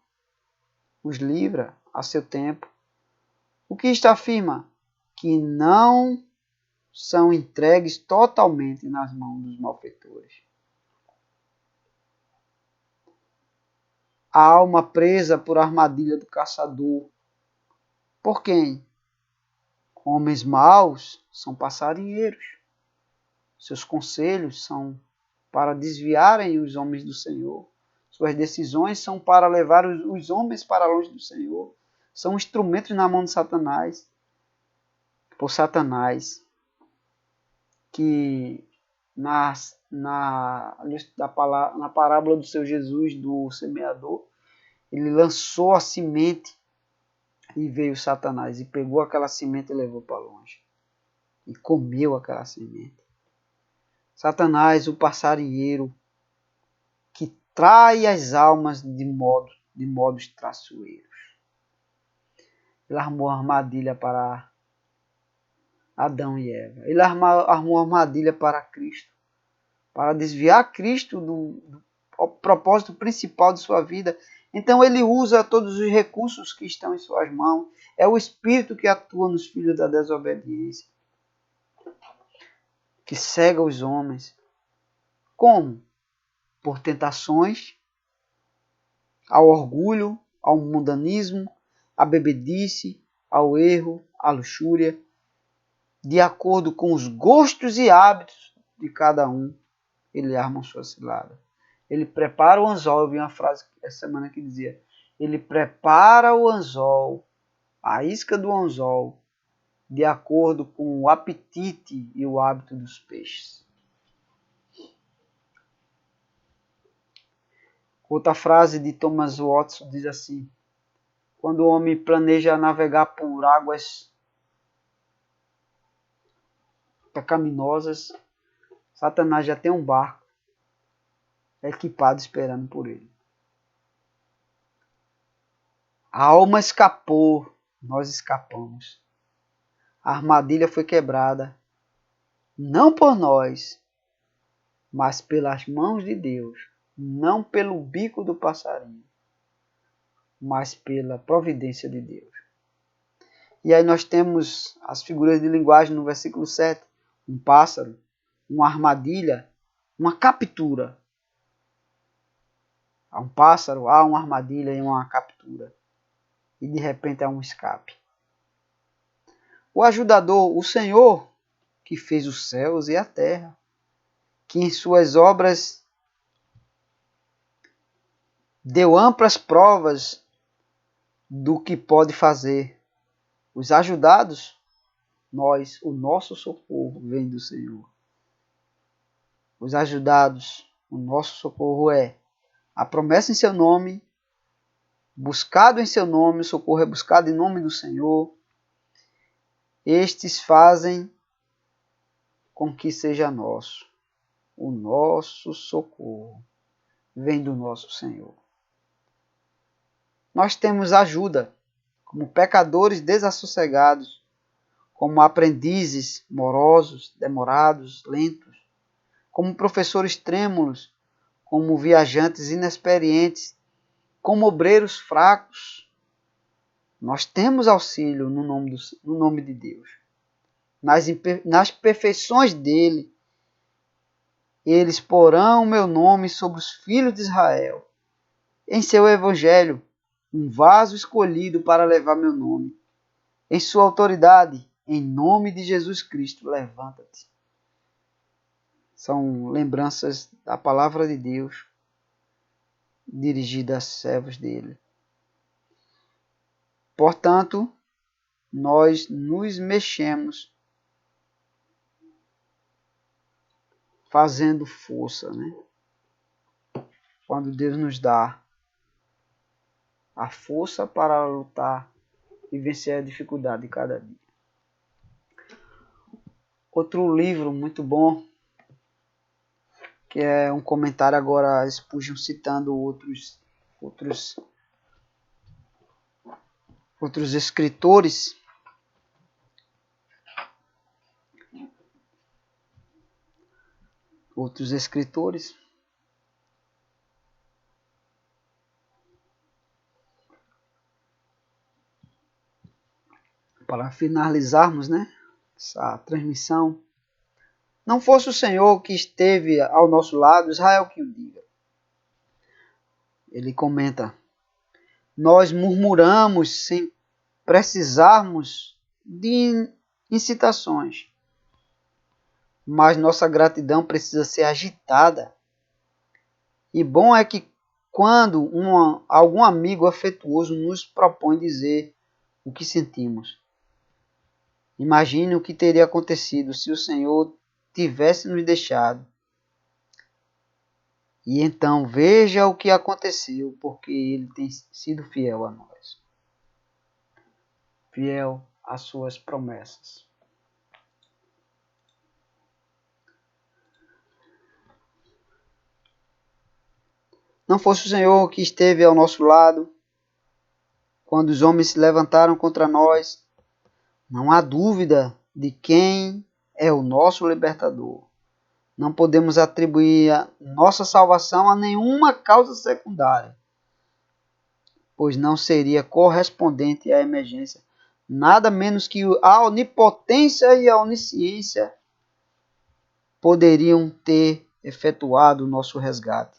Speaker 1: os livra a seu tempo. O que isto afirma? Que não são entregues totalmente nas mãos dos malfeitores. A alma presa por armadilha do caçador. Por quem? Homens maus são passarinheiros. Seus conselhos são para desviarem os homens do Senhor. Suas decisões são para levar os homens para longe do Senhor. São instrumentos na mão de Satanás. Por Satanás, que na parábola do seu Jesus, do semeador, ele lançou a semente e veio Satanás e pegou aquela semente e levou para longe. E comeu aquela semente. Satanás, o passarinheiro, que trai as almas de modos traiçoeiros. Ele armou uma armadilha para Adão e Eva. Ele armou uma armadilha para Cristo, para desviar Cristo do propósito principal de sua vida. Então ele usa todos os recursos que estão em suas mãos. É o Espírito que atua nos filhos da desobediência, que cega os homens. Como? Por tentações, ao orgulho, ao mundanismo, à bebedice, ao erro, à luxúria, de acordo com os gostos e hábitos de cada um, ele arma sua cilada. Ele prepara o anzol. Eu vi uma frase essa semana que dizia: ele prepara o anzol, a isca do anzol, de acordo com o apetite e o hábito dos peixes. Outra frase de Thomas Watson diz assim: quando o homem planeja navegar por águas pecaminosas, Satanás já tem um barco equipado esperando por ele. A alma escapou, nós escapamos. A armadilha foi quebrada, não por nós, mas pelas mãos de Deus, não pelo bico do passarinho, mas pela providência de Deus. E aí nós temos as figuras de linguagem no versículo 7. Um pássaro, uma armadilha, uma captura. Há um pássaro, há uma armadilha e uma captura. E de repente há um escape. O ajudador, o Senhor, que fez os céus e a terra, que em suas obras deu amplas provas do que pode fazer. Os ajudados, nós, o nosso socorro vem do Senhor. Os ajudados, o nosso socorro é a promessa em seu nome, buscado em seu nome, o socorro é buscado em nome do Senhor. Estes fazem com que seja nosso. O nosso socorro vem do nosso Senhor. Nós temos ajuda, como pecadores desassossegados, como aprendizes morosos, demorados, lentos, como professores trêmulos, como viajantes inexperientes, como obreiros fracos. Nós temos auxílio no nome de Deus. Nas perfeições dele, eles porão o meu nome sobre os filhos de Israel. Em seu evangelho, um vaso escolhido para levar meu nome. Em sua autoridade, em nome de Jesus Cristo, levanta-te. São lembranças da palavra de Deus dirigida a servos dele. Portanto, nós nos mexemos fazendo força, né? Quando Deus nos dá a força para lutar e vencer a dificuldade de cada dia. Outro livro muito bom, que é um comentário agora, Spurgeon citando outros escritores. Para finalizarmos, né, essa transmissão. Não fosse o Senhor que esteve ao nosso lado, Israel que o diga. Ele comenta: nós murmuramos sem precisarmos de incitações, mas nossa gratidão precisa ser agitada. E bom é que quando algum amigo afetuoso nos propõe dizer o que sentimos. Imagine o que teria acontecido se o Senhor tivesse nos deixado. E então veja o que aconteceu, porque Ele tem sido fiel a nós. Fiel às suas promessas. Não fosse o Senhor que esteve ao nosso lado, quando os homens se levantaram contra nós, não há dúvida de quem é o nosso libertador. Não podemos atribuir a nossa salvação a nenhuma causa secundária, pois não seria correspondente à emergência, nada menos que a onipotência e a onisciência poderiam ter efetuado o nosso resgate.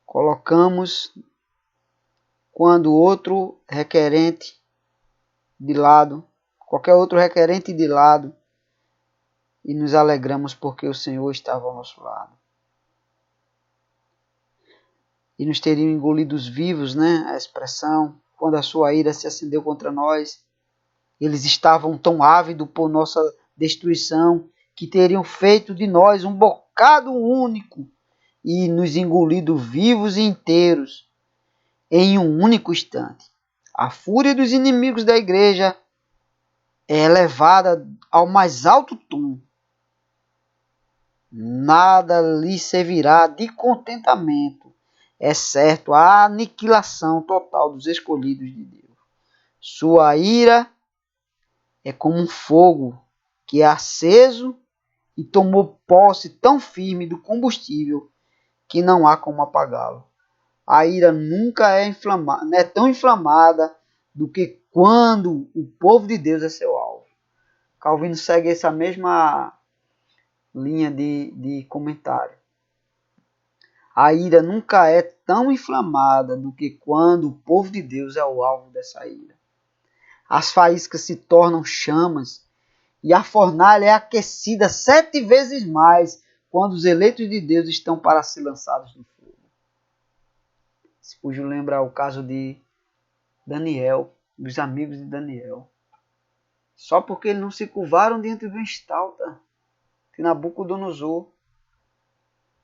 Speaker 1: Colocamos quando outro requerente de lado, qualquer outro requerente de lado, e nos alegramos porque o Senhor estava ao nosso lado. e nos teriam engolidos vivos, né? A expressão, quando a sua ira se acendeu contra nós. Eles estavam tão ávidos por nossa destruição que teriam feito de nós um bocado único e nos engolido vivos e inteiros em um único instante. A fúria dos inimigos da igreja é elevada ao mais alto tom. Nada lhe servirá de contentamento, exceto a aniquilação total dos escolhidos de Deus. Sua ira é como um fogo que é aceso e tomou posse tão firme do combustível que não há como apagá-lo. A ira nunca é tão inflamada do que quando o povo de Deus é seu alvo. Calvino segue essa mesma linha de comentário. A ira nunca é tão inflamada do que quando o povo de Deus é o alvo dessa ira. As faíscas se tornam chamas e a fornalha é aquecida 7 vezes mais quando os eleitos de Deus estão para ser lançados no fogo. Spurgeon lembra o caso de Daniel, dos amigos de Daniel. Só porque eles não se curvaram diante do estalta de Nabucodonosor,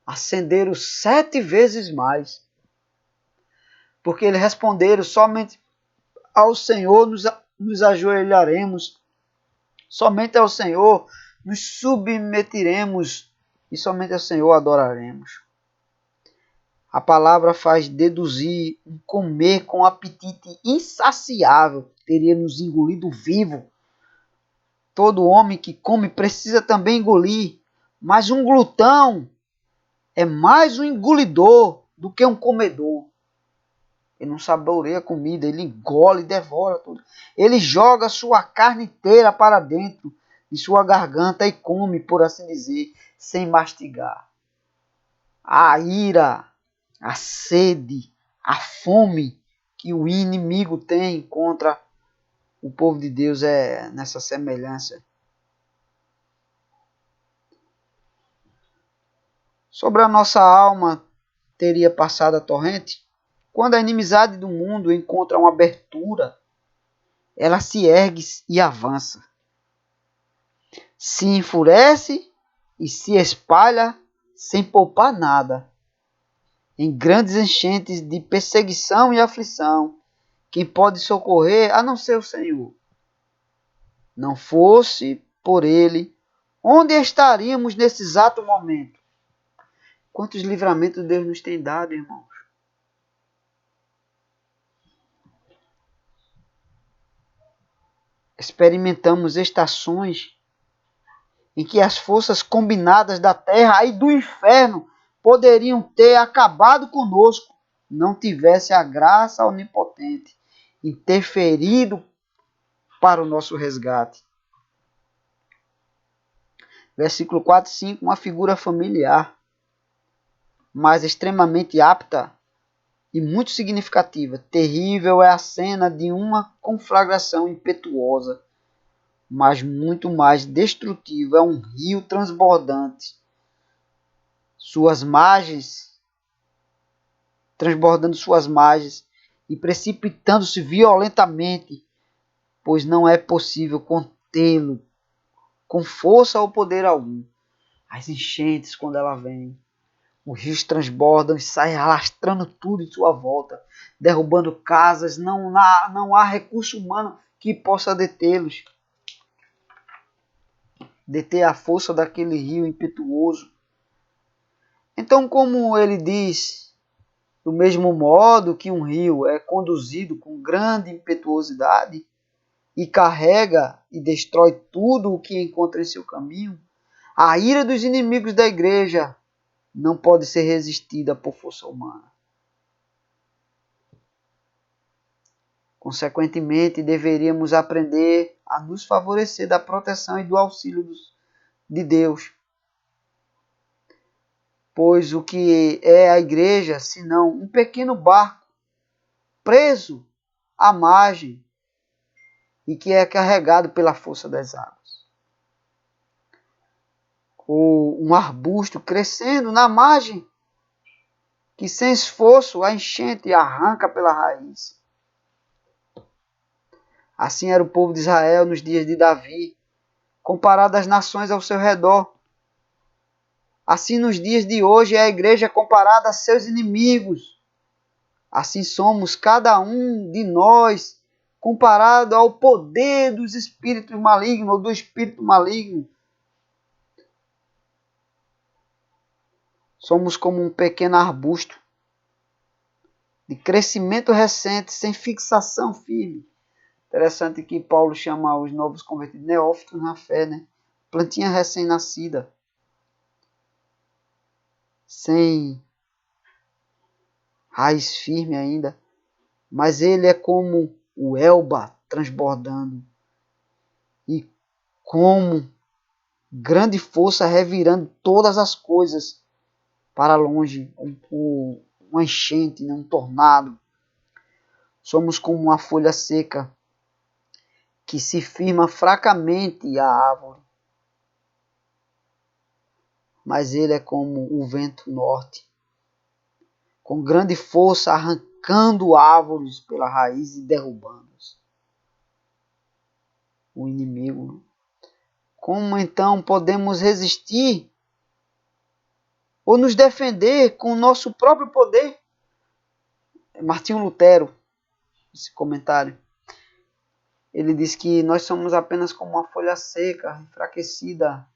Speaker 1: acenderam 7 vezes mais. Porque eles responderam: somente ao Senhor nos ajoelharemos, somente ao Senhor nos submeteremos e somente ao Senhor adoraremos. A palavra faz deduzir um comer com apetite insaciável teria nos engolido vivo. Todo homem que come precisa também engolir, mas um glutão é mais um engolidor do que um comedor. Ele não saboreia a comida, ele engole e devora tudo. Ele joga sua carne inteira para dentro de sua garganta e come, por assim dizer, sem mastigar. A ira, a sede, a fome que o inimigo tem contra o povo de Deus é nessa semelhança. Sobre a nossa alma teria passado a torrente? Quando a inimizade do mundo encontra uma abertura, ela se ergue e avança. Se enfurece e se espalha sem poupar nada. Em grandes enchentes de perseguição e aflição, quem pode socorrer a não ser o Senhor? Não fosse por Ele, onde estaríamos nesse exato momento? Quantos livramentos Deus nos tem dado, irmãos? Experimentamos estações em que as forças combinadas da terra e do inferno poderiam ter acabado conosco, não tivesse a graça onipotente interferido para o nosso resgate. Versículo 4 e 5, uma figura familiar, mas extremamente apta e muito significativa. Terrível é a cena de uma conflagração impetuosa, mas muito mais destrutivo é um rio transbordante. Transbordando suas margens e precipitando-se violentamente, pois não é possível contê-lo com força ou poder algum. As enchentes, quando ela vem, os rios transbordam e saem alastrando tudo em sua volta, derrubando casas, não há recurso humano que possa detê-los. Deter a força daquele rio impetuoso. Então, como ele diz, do mesmo modo que um rio é conduzido com grande impetuosidade e carrega e destrói tudo o que encontra em seu caminho, a ira dos inimigos da igreja não pode ser resistida por força humana. Consequentemente, deveríamos aprender a nos favorecer da proteção e do auxílio de Deus. Pois o que é a igreja, senão um pequeno barco preso à margem e que é carregado pela força das águas? Ou um arbusto crescendo na margem que sem esforço a enchente arranca pela raiz. Assim era o povo de Israel nos dias de Davi, comparado às nações ao seu redor. Assim nos dias de hoje é a igreja comparada a seus inimigos. Assim somos cada um de nós comparado ao poder dos espíritos malignos ou do espírito maligno. Somos como um pequeno arbusto de crescimento recente, sem fixação firme. Interessante que Paulo chama os novos convertidos neófitos na fé, né? Plantinha recém-nascida, sem raiz firme ainda, mas ele é como o Elba transbordando e como grande força revirando todas as coisas para longe, uma enchente, um tornado. Somos como uma folha seca que se firma fracamente à árvore, mas ele é como o vento norte, com grande força arrancando árvores pela raiz e derrubando-os. O inimigo. Como então podemos resistir ou nos defender com o nosso próprio poder? Martinho Lutero, esse comentário, ele diz que nós somos apenas como uma folha seca, enfraquecida,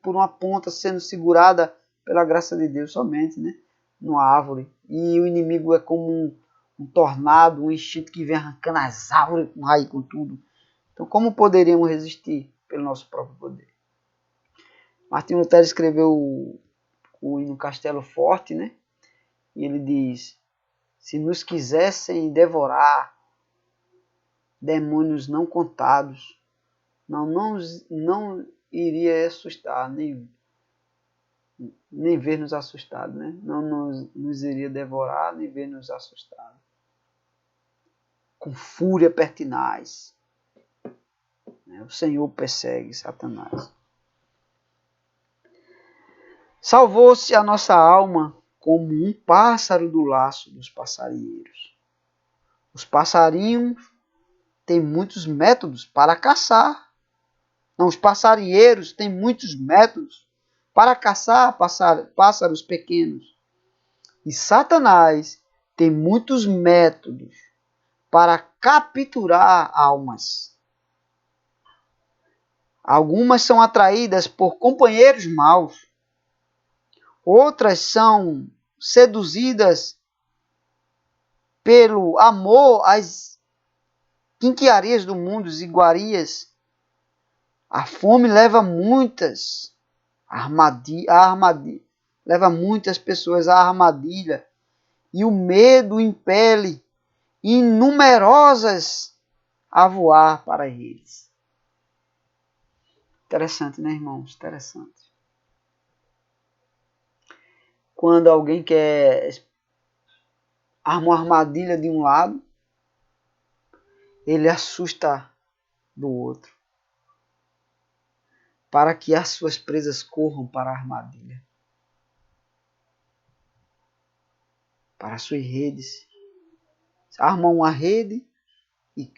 Speaker 1: por uma ponta sendo segurada pela graça de Deus somente, né? Numa árvore. E o inimigo é como um tornado, um enchente que vem arrancando as árvores com raiz, com tudo. Então, como poderíamos resistir pelo nosso próprio poder? Martinho Lutero escreveu o hino Castelo Forte, né? E ele diz: se nos quisessem devorar demônios não contados, não iria assustar, nem ver-nos assustados, né? Não nos iria devorar, nem ver-nos assustados. Com fúria pertinaz, né? O Senhor persegue Satanás. Salvou-se a nossa alma como um pássaro do laço dos passarinheiros. Os passarinhos têm muitos métodos para caçar. Não, os passarinheiros têm muitos métodos para caçar pássaros pequenos. E Satanás tem muitos métodos para capturar almas. Algumas são atraídas por companheiros maus. Outras são seduzidas pelo amor às quinquilharias do mundo, as iguarias. A fome leva muitas leva muitas pessoas à armadilha, e o medo impele inumerosas a voar para eles. Interessante, né, irmãos? Interessante. Quando alguém quer armar uma armadilha de um lado, ele assusta do outro, para que as suas presas corram para a armadilha, para as suas redes. Arma uma rede e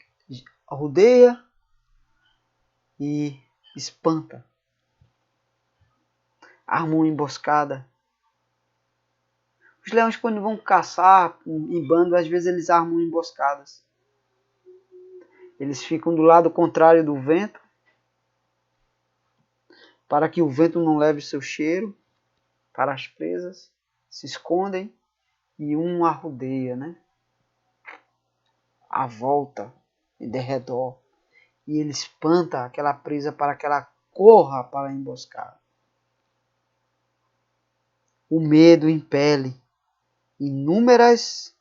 Speaker 1: rodeia e espanta. Arma uma emboscada. Os leões, quando vão caçar em bando, às vezes eles armam emboscadas. Eles ficam do lado contrário do vento, para que o vento não leve seu cheiro para as presas. Se escondem e um arrodeia, né? À volta e de redor. E ele espanta aquela presa para que ela corra para a emboscada. O medo impele inúmeras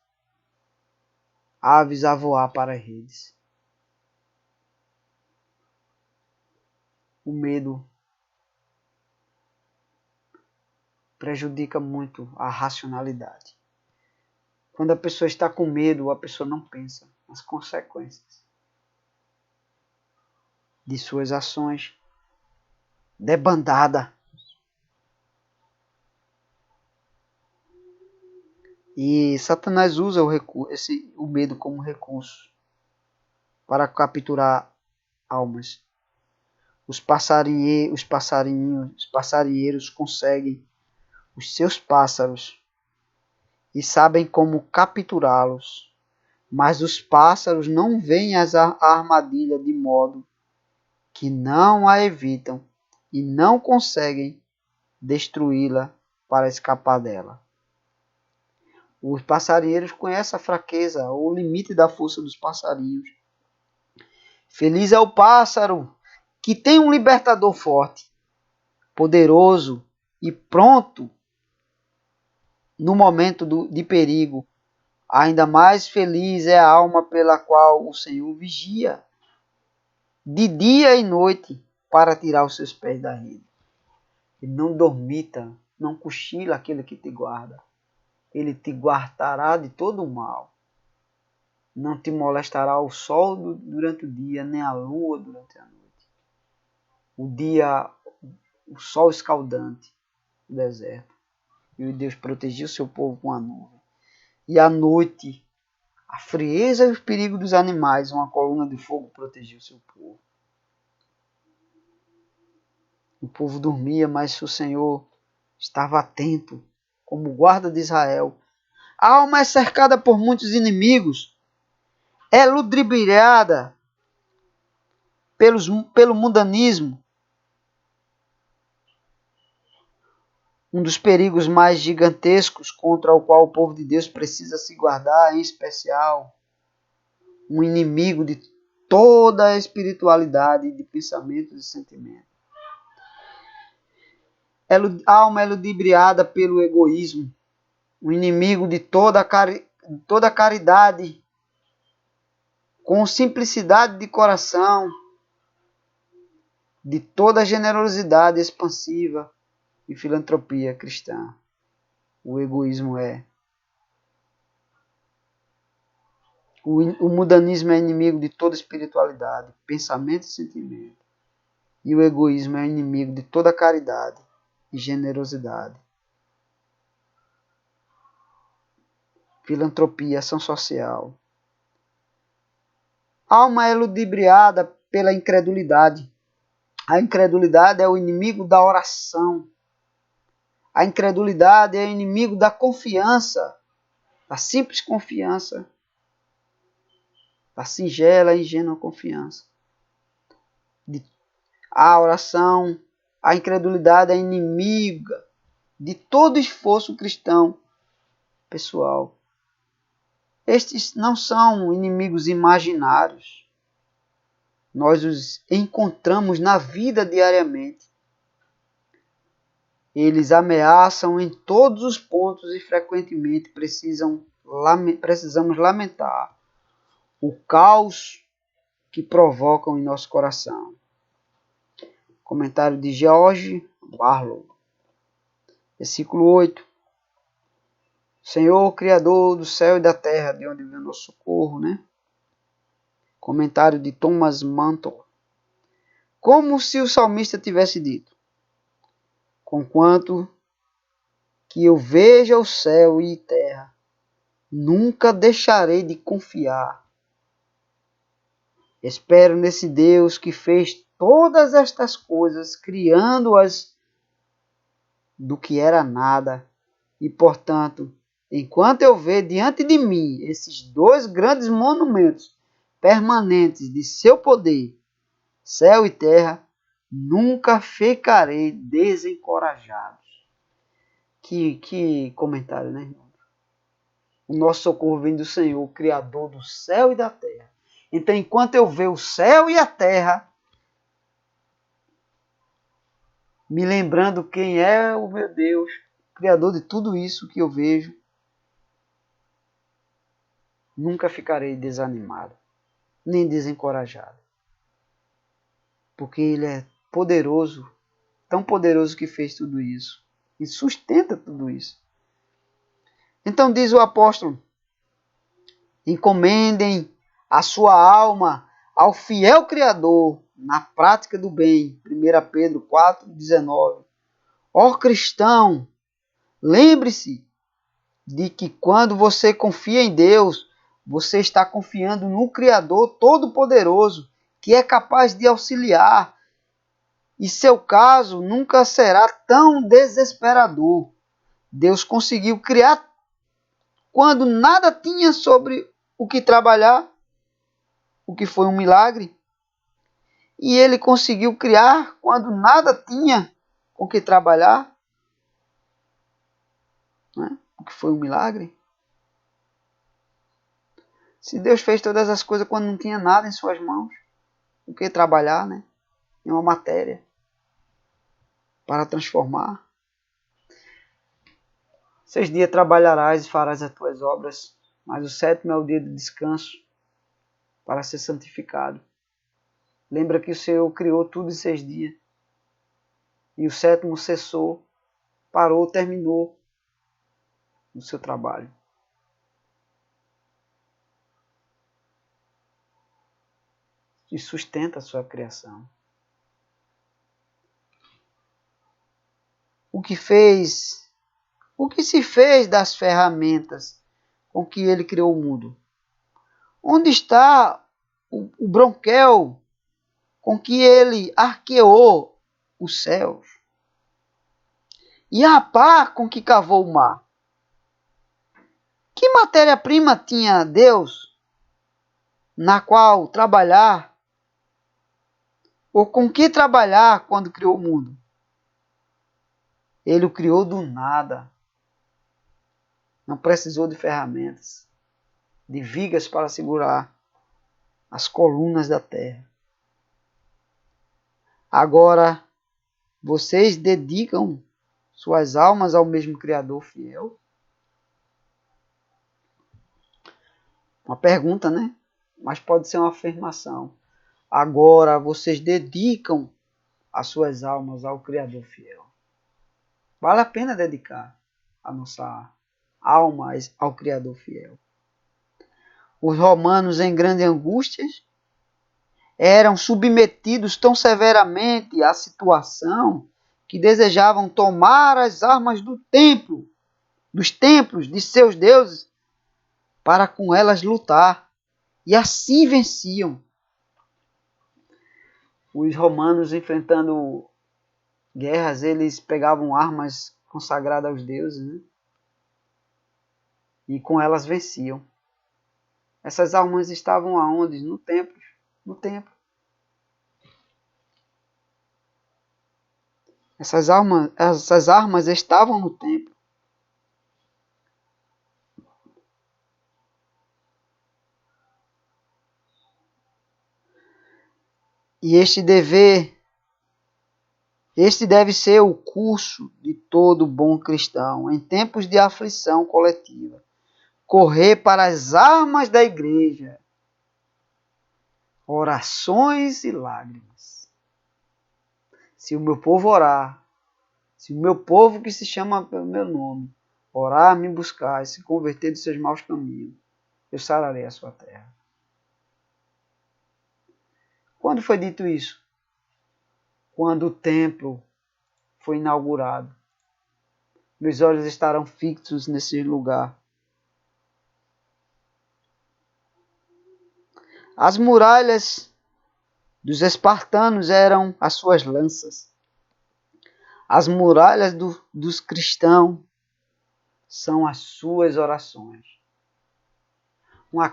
Speaker 1: aves a voar para as redes. O medo prejudica muito a racionalidade. Quando a pessoa está com medo, a pessoa não pensa nas consequências de suas ações. Debandada. E Satanás usa o medo como recurso para capturar almas. Os passarinheiros conseguem os seus pássaros e sabem como capturá-los, mas os pássaros não veem a armadilha de modo que não a evitam e não conseguem destruí-la para escapar dela. Os passarinheiros conhecem a fraqueza, o limite da força dos passarinhos. Feliz é o pássaro que tem um libertador forte, poderoso e pronto no momento de perigo. Ainda mais feliz é a alma pela qual o Senhor vigia, de dia e noite, para tirar os seus pés da rede. E não dormita, não cochila aquele que te guarda. Ele te guardará de todo o mal. Não te molestará o sol durante o dia, nem a lua durante a noite. O sol escaldante do deserto. E Deus protegia o seu povo com a nuvem. E à noite, a frieza e os perigos dos animais, uma coluna de fogo protegia o seu povo. O povo dormia, mas o Senhor estava atento, como guarda de Israel. A alma é cercada por muitos inimigos, é ludibriada pelo mundanismo. Um dos perigos mais gigantescos contra o qual o povo de Deus precisa se guardar, em especial, um inimigo de toda a espiritualidade de pensamentos e sentimentos. A alma é ludibriada pelo egoísmo, um inimigo de toda caridade, com simplicidade de coração, de toda generosidade expansiva e filantropia cristã. O egoísmo o mundanismo é inimigo de toda espiritualidade, pensamento e sentimento. E o egoísmo é inimigo de toda caridade e generosidade. Filantropia, ação social. A alma é ludibriada pela incredulidade. A incredulidade é o inimigo da oração. A incredulidade é o inimigo da confiança, da simples confiança, da singela e ingênua confiança. A oração, a incredulidade é inimiga de todo esforço cristão pessoal. Estes não são inimigos imaginários. Nós os encontramos na vida diariamente. Eles ameaçam em todos os pontos e frequentemente precisamos lamentar o caos que provocam em nosso coração. Comentário de George Barlow. Versículo 8. Senhor, Criador do céu e da terra, de onde vem o nosso socorro, né? Comentário de Thomas Manton. Como se o salmista tivesse dito: conquanto que eu veja o céu e terra, nunca deixarei de confiar. Espero nesse Deus que fez todas estas coisas, criando-as do que era nada. E, portanto, enquanto eu ver diante de mim esses dois grandes monumentos permanentes de seu poder, céu e terra, nunca ficarei desencorajado. Que comentário, né, irmão? O nosso socorro vem do Senhor, Criador do céu e da terra. Então, enquanto eu ver o céu e a terra, me lembrando quem é o meu Deus, Criador de tudo isso que eu vejo, nunca ficarei desanimado, nem desencorajado. Porque Ele é poderoso, tão poderoso que fez tudo isso e sustenta tudo isso. Então diz o apóstolo: encomendem a sua alma ao fiel Criador na prática do bem. 1 Pedro 4,19. Ó cristão, lembre-se de que quando você confia em Deus, você está confiando no Criador Todo-Poderoso, que é capaz de auxiliar, e seu caso nunca será tão desesperador. Deus conseguiu criar quando nada tinha sobre o que trabalhar, o que foi um milagre. E ele conseguiu criar quando nada tinha com que trabalhar, né? O que foi um milagre. Se Deus fez todas as coisas quando não tinha nada em suas mãos, o que trabalhar, né? Em uma matéria para transformar. 6 dias trabalharás e farás as tuas obras, mas o 7º é o dia de descanso para ser santificado. Lembra que o Senhor criou tudo em 6 dias. E o 7º cessou, parou, terminou o seu trabalho. E sustenta a sua criação. O que se fez das ferramentas com que ele criou o mundo? Onde está o bronquel com que ele arqueou os céus? E a pá com que cavou o mar? Que matéria-prima tinha Deus na qual trabalhar? Ou com que trabalhar quando criou o mundo? Ele o criou do nada. Não precisou de ferramentas, de vigas para segurar as colunas da terra. Agora, vocês dedicam suas almas ao mesmo Criador fiel? Uma pergunta, né? Mas pode ser uma afirmação. Agora, vocês dedicam as suas almas ao Criador fiel. Vale a pena dedicar a nossa alma ao Criador fiel. Os romanos, em grande angústia, eram submetidos tão severamente à situação que desejavam tomar as armas do templo, dos templos de seus deuses, para com elas lutar. E assim venciam. Os romanos, enfrentando guerras, eles pegavam armas consagradas aos deuses, né? E com elas venciam. Essas armas estavam aonde? No templo. No templo. Essas armas estavam no templo. E este deve ser o curso de todo bom cristão, em tempos de aflição coletiva. Correr para as armas da igreja, orações e lágrimas. Se o meu povo orar, se o meu povo que se chama pelo meu nome, orar, me buscar e se converter dos seus maus caminhos, eu sararei a sua terra. Quando foi dito isso? Quando o templo foi inaugurado. Meus olhos estarão fixos nesse lugar. As muralhas dos espartanos eram as suas lanças. As muralhas dos cristãos são as suas orações. Um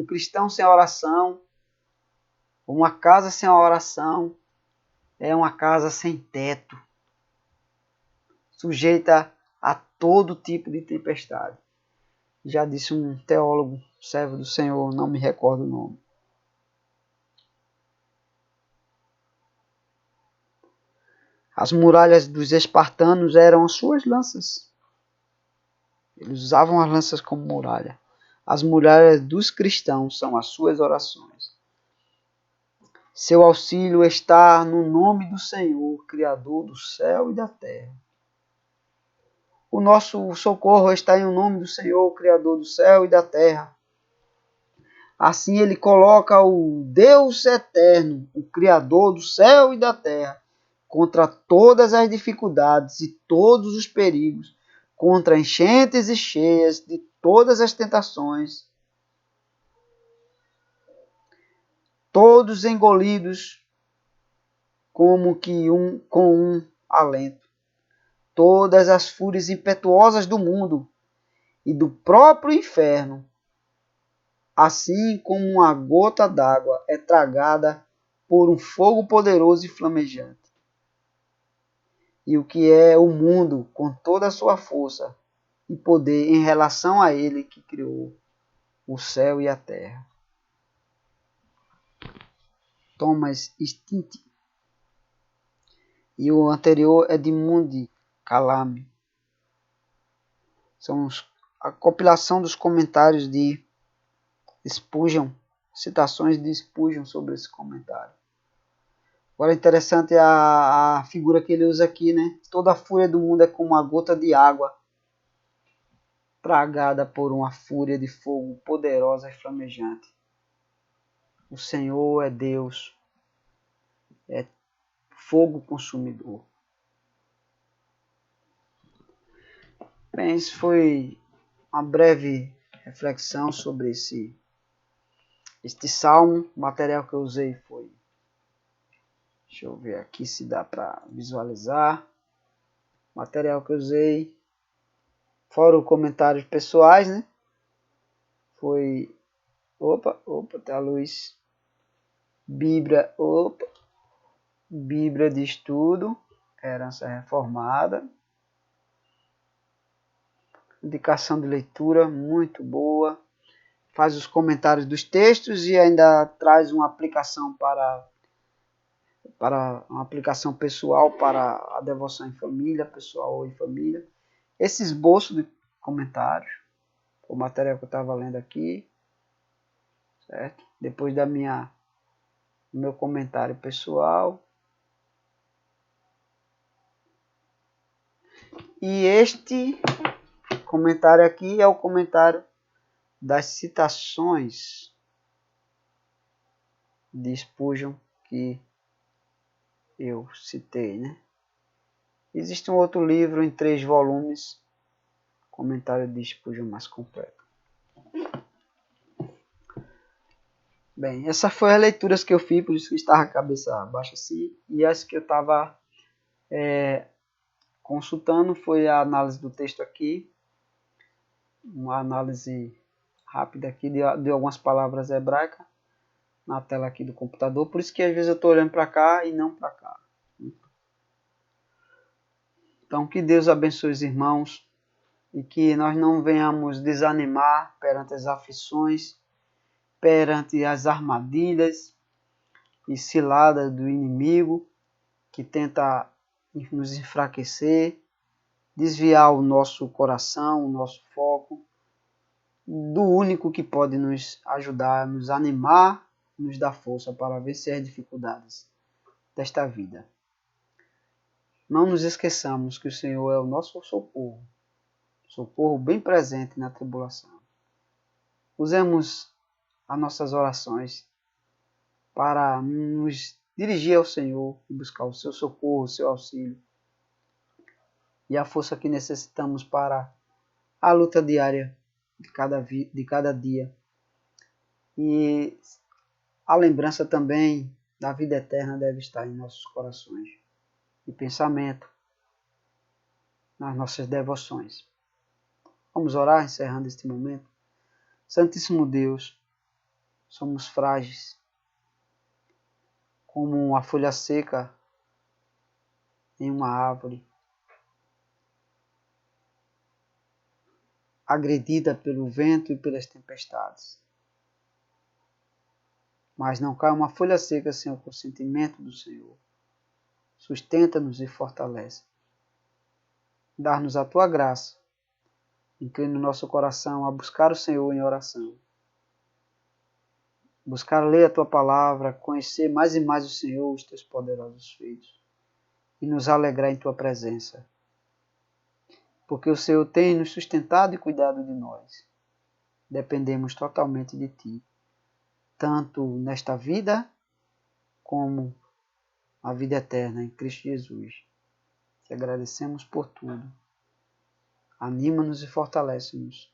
Speaker 1: cristão sem oração, uma casa sem oração, é uma casa sem teto, sujeita a todo tipo de tempestade. Já disse um teólogo, servo do Senhor, não me recordo o nome. As muralhas dos espartanos eram as suas lanças. Eles usavam as lanças como muralha. As muralhas dos cristãos são as suas orações. Seu auxílio está no nome do Senhor, Criador do céu e da terra. O nosso socorro está em nome do Senhor, Criador do céu e da terra. Assim ele coloca o Deus eterno, o Criador do céu e da terra, contra todas as dificuldades e todos os perigos, contra enchentes e cheias de todas as tentações, todos engolidos como que com um alento, todas as fúrias impetuosas do mundo e do próprio inferno, assim como uma gota d'água é tragada por um fogo poderoso e flamejante. E o que é o mundo com toda a sua força e poder em relação a ele que criou o céu e a terra. Thomas Stint. E o anterior é de Mundi Calame. São a compilação dos comentários de Spurgeon, citações de Spurgeon sobre esse comentário. Agora interessante a figura que ele usa aqui, né? Toda a fúria do mundo é como uma gota de água tragada por uma fúria de fogo poderosa e flamejante. O Senhor é Deus, é fogo consumidor. Bem, isso foi uma breve reflexão sobre este salmo. O material que eu usei foi... Deixa eu ver aqui se dá para visualizar. O material que eu usei, fora os comentários pessoais, né? Foi... Opa, tem a luz. Bíblia de Estudo, Herança Reformada. Indicação de leitura muito boa. Faz os comentários dos textos e ainda traz uma aplicação para uma aplicação pessoal para a devoção em família, pessoal ou em família. Esse esboço de comentários, o material que eu estava lendo aqui, certo? Depois do meu comentário pessoal. E este comentário aqui é o comentário das citações de Spurgeon que eu citei, né? Existe um outro livro em 3 volumes, comentário de Spurgeon mais completo. Bem, essa foi as leituras que eu fiz, por isso que estava a cabeça baixa assim, e as que eu estava consultando foi a análise do texto aqui, uma análise rápida aqui de algumas palavras hebraicas na tela aqui do computador, por isso que às vezes eu estou olhando para cá e não para cá. Então que Deus abençoe os irmãos e que nós não venhamos desanimar perante as aflições, perante as armadilhas e ciladas do inimigo que tenta nos enfraquecer, desviar o nosso coração, o nosso foco do único que pode nos ajudar, nos animar, nos dar força para vencer as dificuldades desta vida. Não nos esqueçamos que o Senhor é o nosso socorro, socorro bem presente na tribulação. Usemos as nossas orações para nos dirigir ao Senhor e buscar o seu socorro, o seu auxílio e a força que necessitamos para a luta diária de cada dia. E a lembrança também da vida eterna deve estar em nossos corações e pensamento, nas nossas devoções. Vamos orar, encerrando este momento. Santíssimo Deus, somos frágeis, como uma folha seca em uma árvore, agredida pelo vento e pelas tempestades. Mas não cai uma folha seca sem o consentimento do Senhor. Sustenta-nos e fortalece. Dá-nos a tua graça. Inclina o nosso coração a buscar o Senhor em oração. Buscar ler a tua palavra, conhecer mais e mais o Senhor, os teus poderosos feitos. E nos alegrar em tua presença. Porque o Senhor tem nos sustentado e cuidado de nós. Dependemos totalmente de ti. Tanto nesta vida, como a vida eterna em Cristo Jesus. Te agradecemos por tudo. Anima-nos e fortalece-nos,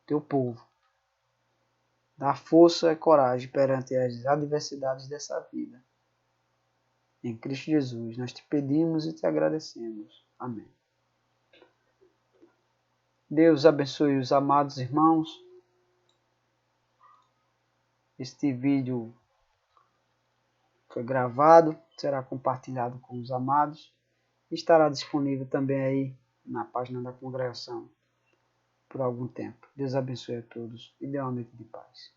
Speaker 1: teu povo. Dá força e coragem perante as adversidades dessa vida. Em Cristo Jesus, nós te pedimos e te agradecemos. Amém. Deus abençoe os amados irmãos. Este vídeo foi gravado, será compartilhado com os amados e estará disponível também aí na página da congregação por algum tempo. Deus abençoe a todos e dê uma noite de paz.